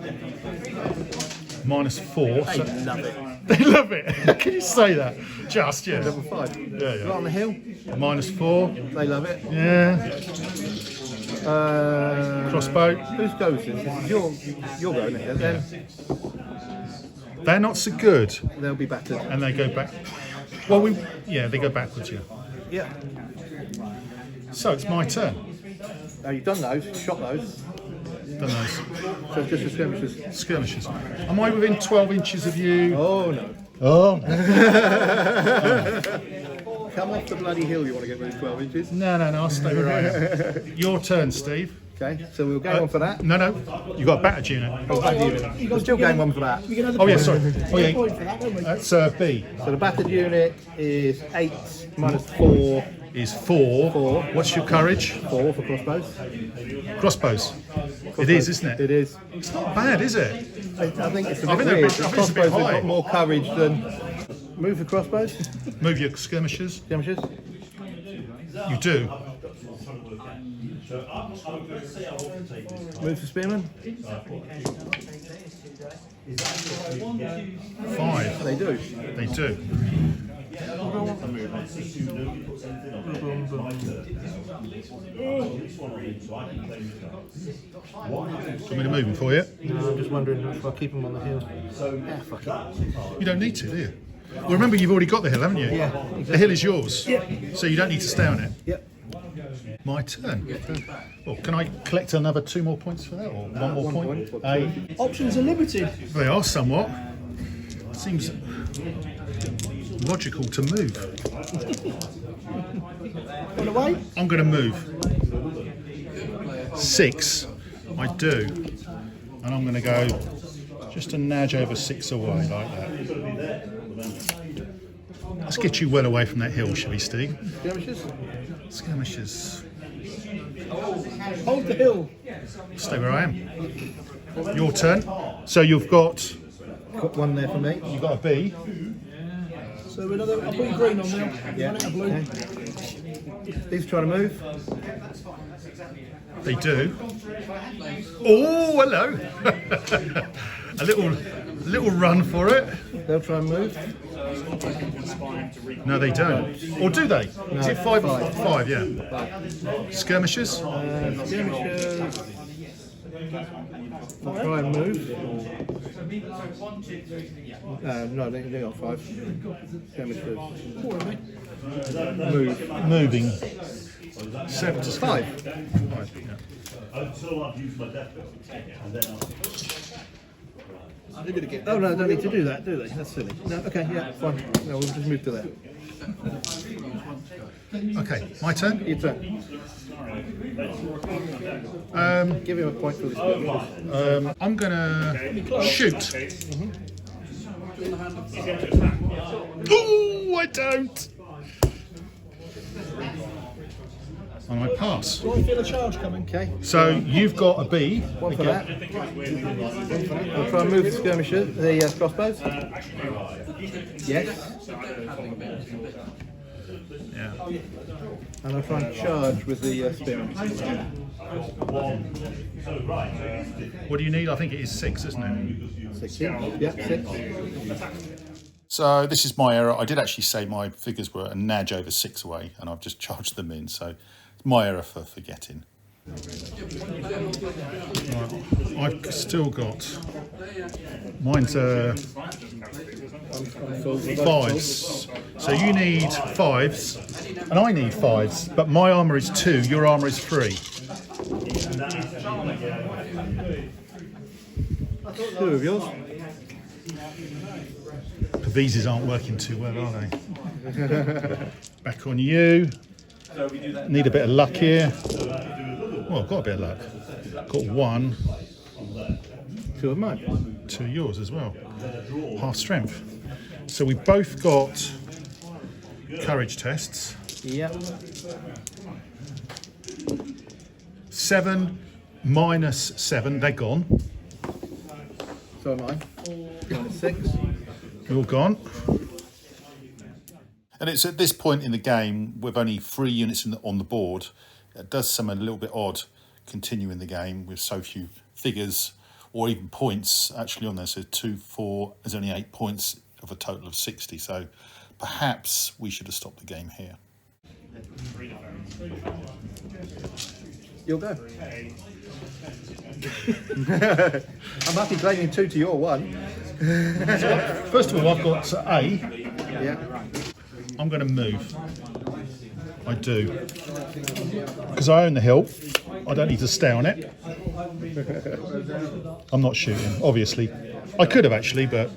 S2: -4. So
S3: Love it.
S2: they love it. Can you say that? Just yeah.
S3: Level 5.
S2: Yeah,
S3: Right on the hill.
S2: -4.
S3: They love it.
S2: Yeah. Crossbow.
S3: Whose goes this? This is your going ahead. Then
S2: They're not so good,
S3: they'll be battered.
S2: and they go back. Well, they go backwards. Yeah.
S3: Yeah.
S2: So it's my turn.
S3: Now you've done those, shot those.
S2: Done those
S3: So it's just the skirmishes.
S2: skirmishes. Am I within 12 inches of you?
S3: Oh no.
S2: Oh.
S3: Come off the bloody hill, you want to get rid of 12 inches.
S2: No, I'll stay where I am. Your turn, Steve.
S3: Okay, so we'll go on for that.
S2: No, you got a battered unit.
S3: We're still going one for that.
S4: We get another
S2: Oh yeah,
S4: point.
S2: sorry. Oh
S4: We get a
S2: yeah,
S4: point for that, don't we?
S2: that's B.
S3: So the battered unit is 8 minus 4,
S2: Is 4.
S3: 4.
S2: What's your courage?
S3: 4 for crossbows.
S2: Crossbows. It is, isn't it?
S3: It is.
S2: It's not bad, is it?
S3: I think it's a
S2: I
S3: bit
S2: think
S3: weird.
S2: I think it's a bit
S3: Crossbows have
S2: high.
S3: got more courage than... Move for crossbows.
S2: Move your skirmishes.
S3: Skirmishes.
S2: You do.
S3: Move for spearmen.
S2: 5.
S3: They do.
S2: They do. Do you want me to move them for you?
S3: No, I'm just wondering if I keep them on the hill. Yeah, fuck it.
S2: You don't need to, do you? Well, remember, you've already got the hill, haven't you?
S3: Yeah, exactly.
S2: The hill is yours.
S3: Yeah.
S2: So you don't need to stay on it.
S3: Yep.
S2: My turn. Well, can I collect another 2 more points for that, or one more point?
S4: Options are limited.
S2: They are somewhat. Seems logical to move.
S4: On the way?
S2: I'm going to move 6. I do, and I'm going to go just a nudge over 6 away like that. Let's get you well away from that hill, shall we, Steve?
S3: Skirmishes?
S2: Skirmishes.
S4: Hold the hill.
S2: Stay where I am. Your turn. So you've got
S3: Got one there for me.
S2: you've got a B.
S4: So another, I'll put your green on now.
S3: Yeah.
S4: A blue.
S3: Okay. These trying to move.
S2: They do. Oh, hello. a little run for it.
S3: They'll try and move.
S2: No, they don't. Or do they? Is it 5?
S3: Five.
S2: 5, yeah. Skirmishes.
S3: Skirmishes. I'll try and move. No, they got 5. Skirmishes. Move.
S2: Moving. 7 to
S3: 5.
S2: 5, yeah.
S3: Oh no, don't need to do that, do they? That's silly. No, okay, yeah, fine. No, we'll just move to there.
S2: Okay, my turn.
S3: Your turn. Give him a point for this.
S2: I'm gonna shoot. Ooh, I don't. And I pass.
S4: Do I feel a charge coming?
S3: Okay.
S2: So you've got a B.
S3: One for that. I'll try and move the skirmishes, the crossbows. Yes.
S2: Yeah.
S3: And I'll try and charge with the spearmen.
S2: What do you need? I think it is 6, isn't it?
S3: 6. Yeah, 6.
S2: So this is my error. I did actually say my figures were a nudge over 6 away, and I've just charged them in. So it's my error for forgetting. Right. I've still got mine's 5s. So you need 5s, and I need 5s. But my armour is 2. Your armour is 3.
S3: 2 of yours.
S2: The visas aren't working too well, are they? Back on you. Need a bit of luck here. Well, I've got a bit of luck. Got 1.
S3: 2 of mine.
S2: 2 of yours as well. Half strength. So we both got courage tests.
S3: Yep.
S2: 7 minus 7, they're gone.
S3: So am I. -6.
S2: You're gone. And it's at this point in the game, with only 3 units on the board, it does seem a little bit odd continuing the game with so few figures or even points actually on there. So 2, 4, there's only 8 points of a total of 60. So perhaps we should have stopped the game here.
S3: You'll go. I'm happy claiming 2 to your 1.
S2: First of all, I've got A.
S3: Yeah.
S2: I'm going to move. I do. Because I own the hill. I don't need to stay on it. I'm not shooting, obviously. I could have actually, but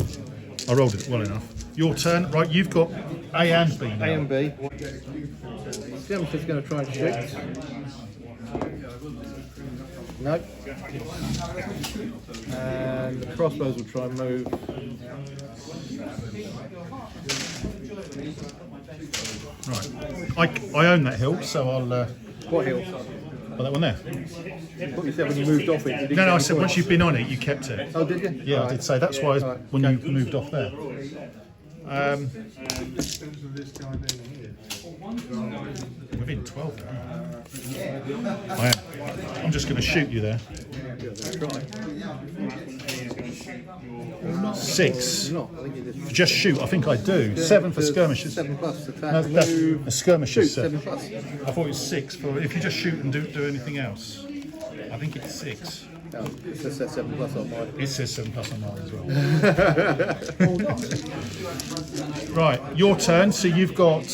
S2: I rolled it well enough. Your turn. Right, you've got A and B now.
S3: A and B. Skirmisher's going to try and shoot. No. And the crossbows will try and move.
S2: Right. I own that hill, so I'll...
S3: What hill?
S2: Oh, that one there.
S3: What you said when you moved off it? You didn't
S2: No,
S3: get
S2: I
S3: any
S2: said
S3: points.
S2: once you've been on it, you kept it.
S3: Oh, did you?
S2: Yeah,
S3: All
S2: I
S3: right.
S2: did say that's why
S3: All right.
S2: when
S3: Okay.
S2: you moved off there. Within 12 now. I am. I'm just going to shoot you there.
S3: Try.
S2: 6.
S3: No, I think you just...
S2: Just shoot, I think I do. 7 for skirmishes.
S3: 7 plus attack.
S2: No, that's
S3: Move.
S2: a skirmishes.
S3: Shoot, 7 plus.
S2: I thought it was 6 for if you just shoot and do anything else. I think it's 6.
S3: Oh, it says 7 plus on mine.
S2: It says 7 plus on mine as well. Right, your turn. So you've got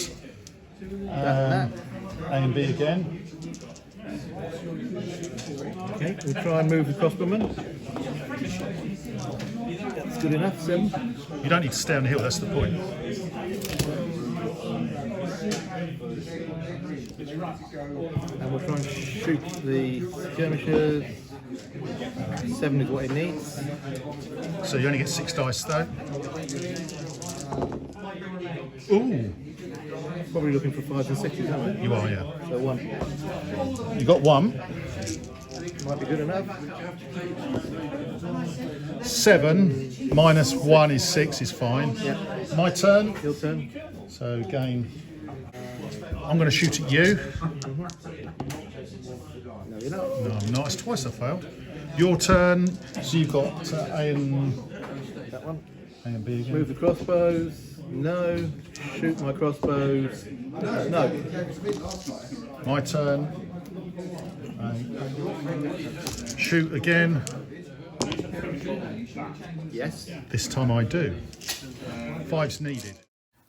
S2: A and B again.
S3: Okay, we'll try and move the crossbowman. That's good enough, 7.
S2: You don't need to stay on the hill, that's the point.
S3: And we'll try and shoot the skirmishers. 7 is what it needs.
S2: So you only get 6 dice though. Ooh,
S3: Probably looking for 5s and 6s, aren't we?
S2: you are, yeah.
S3: So 1
S2: You got 1.
S3: might be good enough.
S2: 7 minus 1 is 6 is fine.
S3: Yeah.
S2: My turn.
S3: Your turn.
S2: So again, I'm going to shoot at you.
S3: No, you're not.
S2: No, I'm not. It's twice I failed. Your turn. So you've got A
S3: That one.
S2: and B again.
S3: Move the crossbows. No. Shoot my crossbows. No.
S2: My turn. Shoot again.
S3: Yes.
S2: This time I do. 5's needed.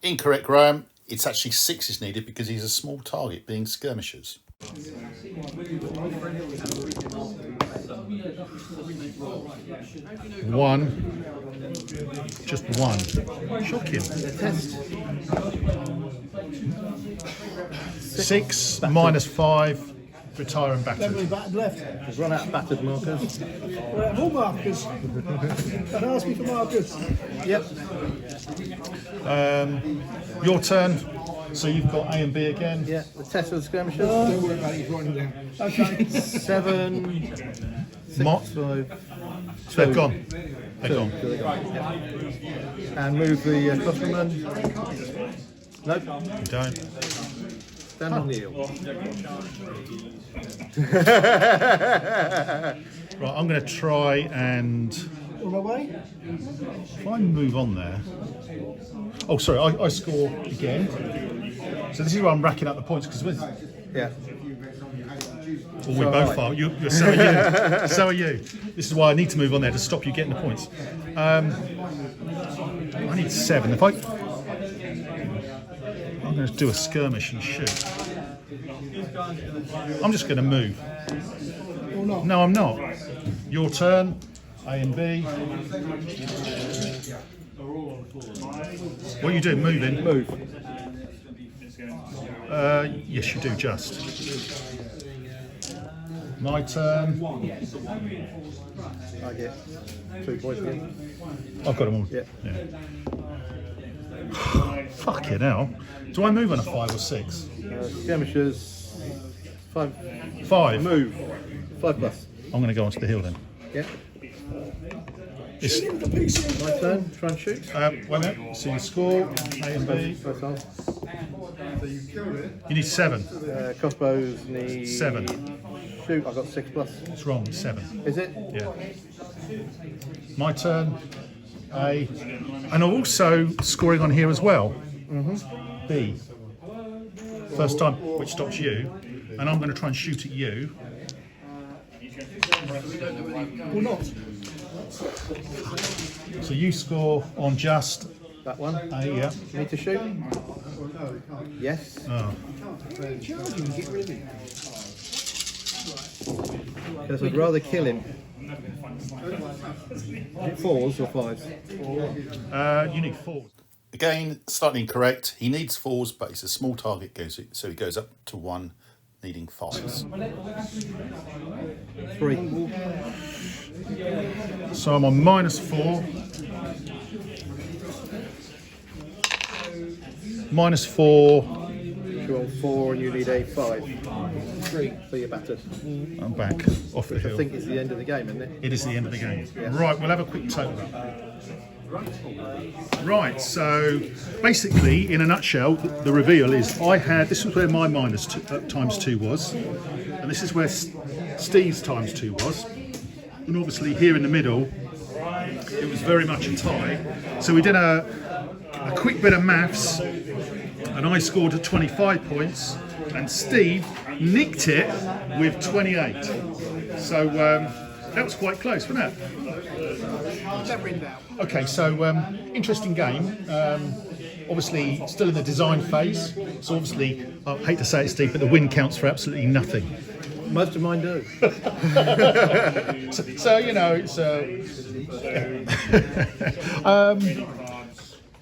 S2: Incorrect, Graham. It's actually 6 is needed because he's a small target, being skirmishers. 1. Just 1. Shocking.
S3: Test.
S2: 6 minus 5. Retire and
S4: Don't really
S2: battered.
S4: battered left.
S3: We've run out of battered markers.
S4: We're out of all markers. Don't ask me for markers.
S3: Yep.
S2: Your turn. So you've got A and B again.
S3: Yeah. The test of the skirmishers.
S5: Don't worry about it, he's writing them down.
S4: Okay.
S3: 7. 6,
S2: Mo-
S3: 5.
S2: They've gone. They're gone.
S3: And move the crossbowman. Nope.
S2: You don't.
S3: Stand on the hill.
S2: Right, I'm going to try and
S4: All the way.
S2: if I move on there. Oh, sorry, I score again. So this is where I'm racking up the points because
S3: Yeah.
S2: we both are. So are you. So are you. This is why I need to move on there to stop you getting the points. I need 7. If I'm going to do a skirmish and shoot. I'm just going to move.
S4: Or not.
S2: No, I'm not. Your turn. A and B. What are you doing? Moving?
S3: Move.
S2: Yes, you do. Just. My turn.
S3: I get 2 points again.
S2: I've got them all.
S3: Yeah.
S2: Fucking hell. Do I move on a 5 or 6?
S3: Skirmishers. 5.
S2: 5.
S3: Move. 5 plus.
S2: I'm going to go onto the hill then.
S3: Yeah.
S2: It's,
S3: My turn. Try and shoot.
S2: wait a minute. So you score. A and B.
S3: First half.
S2: You need 7.
S3: Crossbows need
S2: 7.
S3: Shoot. I've got 6 plus.
S2: It's wrong. It's 7.
S3: Is it?
S2: Yeah. My turn. A. And I'm also scoring on here as well. B. First time, which stops you. And I'm going to try and shoot at you.
S4: Or not.
S2: So you score on just
S3: That one.
S2: A, yeah.
S3: Need to shoot. Yes.
S2: Oh.
S3: Because I'd rather kill him. Is it 4s or 5s?
S2: You need 4. Again, slightly incorrect. He needs 4s, but it's a small target, so he goes up to 1, needing 5s.
S3: 3.
S2: So I'm on -4. -4.
S3: You're on 4 and you need a 5. 3. So you're battered.
S2: I'm back off the
S3: I
S2: hill.
S3: think it's the end of the game, isn't it?
S2: It is the end of the game. Right, we'll have a quick total up. Right, so basically, in a nutshell, the reveal is this was where my -2 was, and this is where Steve's ×2 was, and obviously here in the middle, it was very much a tie. So we did a quick bit of maths, and I scored at 25 points, and Steve nicked it with 28. So That was quite close, wasn't it? Okay, so interesting game. Obviously, still in the design phase. So obviously, I hate to say it, Steve, but the win counts for absolutely nothing.
S3: Most of mine do.
S2: So you know, it's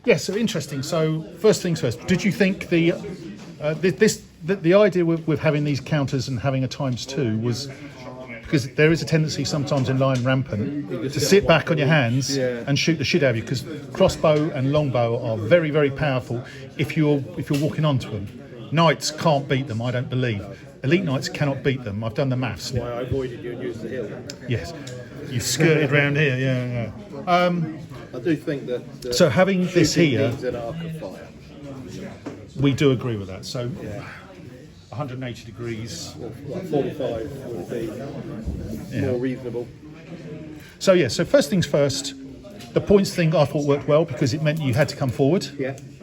S2: yeah. So interesting. So first things first. Did you think the idea with having these counters and having a ×2 was because there is a tendency sometimes in line Rampant to sit back on your hands and shoot the shit out of you, because crossbow and longbow are very, very powerful if you're walking onto them. Knights can't beat them, I don't believe. Elite knights cannot beat them. I've done the maths.
S3: Why I avoided you and used the hill.
S2: Yes, you've skirted round here. Yeah.
S3: I do think that.
S2: So having this here,
S3: needs an arc of fire.
S2: we do agree with that. So 180 degrees.
S3: Like 45 would be more reasonable.
S2: So yeah. So first things first. The points thing I thought worked well because it meant you had to come forward,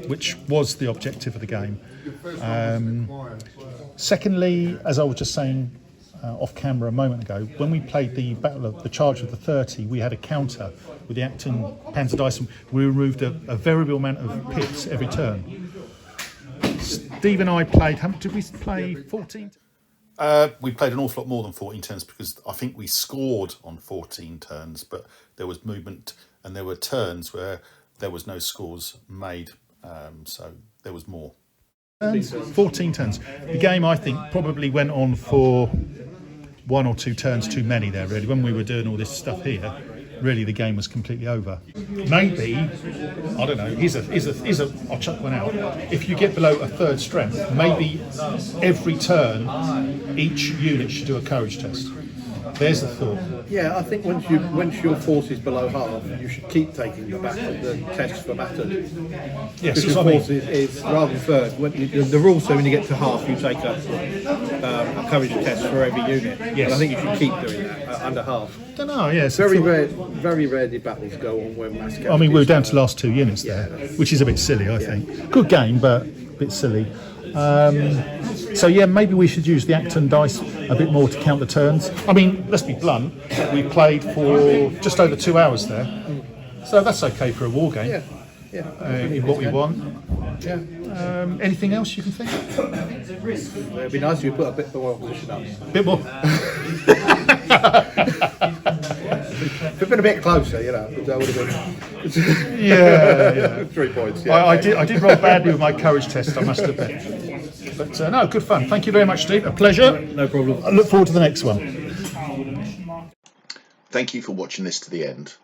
S2: which was the objective of the game. Secondly, as I was just saying off camera a moment ago, when we played the Charge of the 30, we had a counter with the Acton Panzer dice. We removed a variable amount of pits every turn. Steve and I played. Did we play 14? We played an awful lot more than 14 turns because I think we scored on 14 turns, but there was movement and there were turns where there was no scores made, so there was more. 14 turns. The game, I think, probably went on for 1 or 2 turns too many there, really. When we were doing all this stuff here, really the game was completely over. Maybe, I don't know, I'll chuck one out. If you get below a 3rd strength, maybe every turn, each unit should do a courage test. There's the thought.
S3: Yeah, I think once your force is below half, you should keep taking the tests for battered.
S2: Yes,
S3: because your force is rather than 3rd. The rule says when you get to half, you take a courage test for every unit.
S2: Yes.
S3: And I think you should keep doing that under half.
S2: Don't know. Yes.
S3: Very rare did battles go on when mass.
S2: I mean, we were down to the last 2 units there, which is a bit silly, I think. Good game, but a bit silly. So yeah, maybe we should use the Acton dice a bit more to count the turns. I mean, let's be blunt, we played for just over 2 hours there, so that's okay for a war game. What we want. Anything else you can think of?
S3: It'd be nice if you put a bit more opposition up.
S2: Bit more.
S3: If it'd been a bit closer, that would have been.
S2: Yeah.
S3: 3 points.
S2: I did roll badly with my courage test, I must admit. But no, good fun. Thank you very much, Steve. A pleasure.
S3: No problem.
S2: I look forward to the next one.
S1: Thank you for watching this to the end.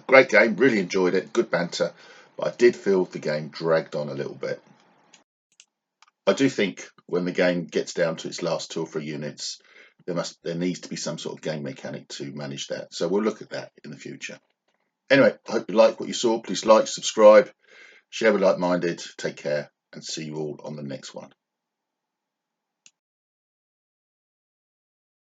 S1: Great game, really enjoyed it, good banter, but I did feel the game dragged on a little bit. I do think when the game gets down to its last 2 or 3 units, there needs to be some sort of game mechanic to manage that. So we'll look at that in the future. Anyway, I hope you liked what you saw. Please like, subscribe, share with like-minded. Take care and see you all on the next one.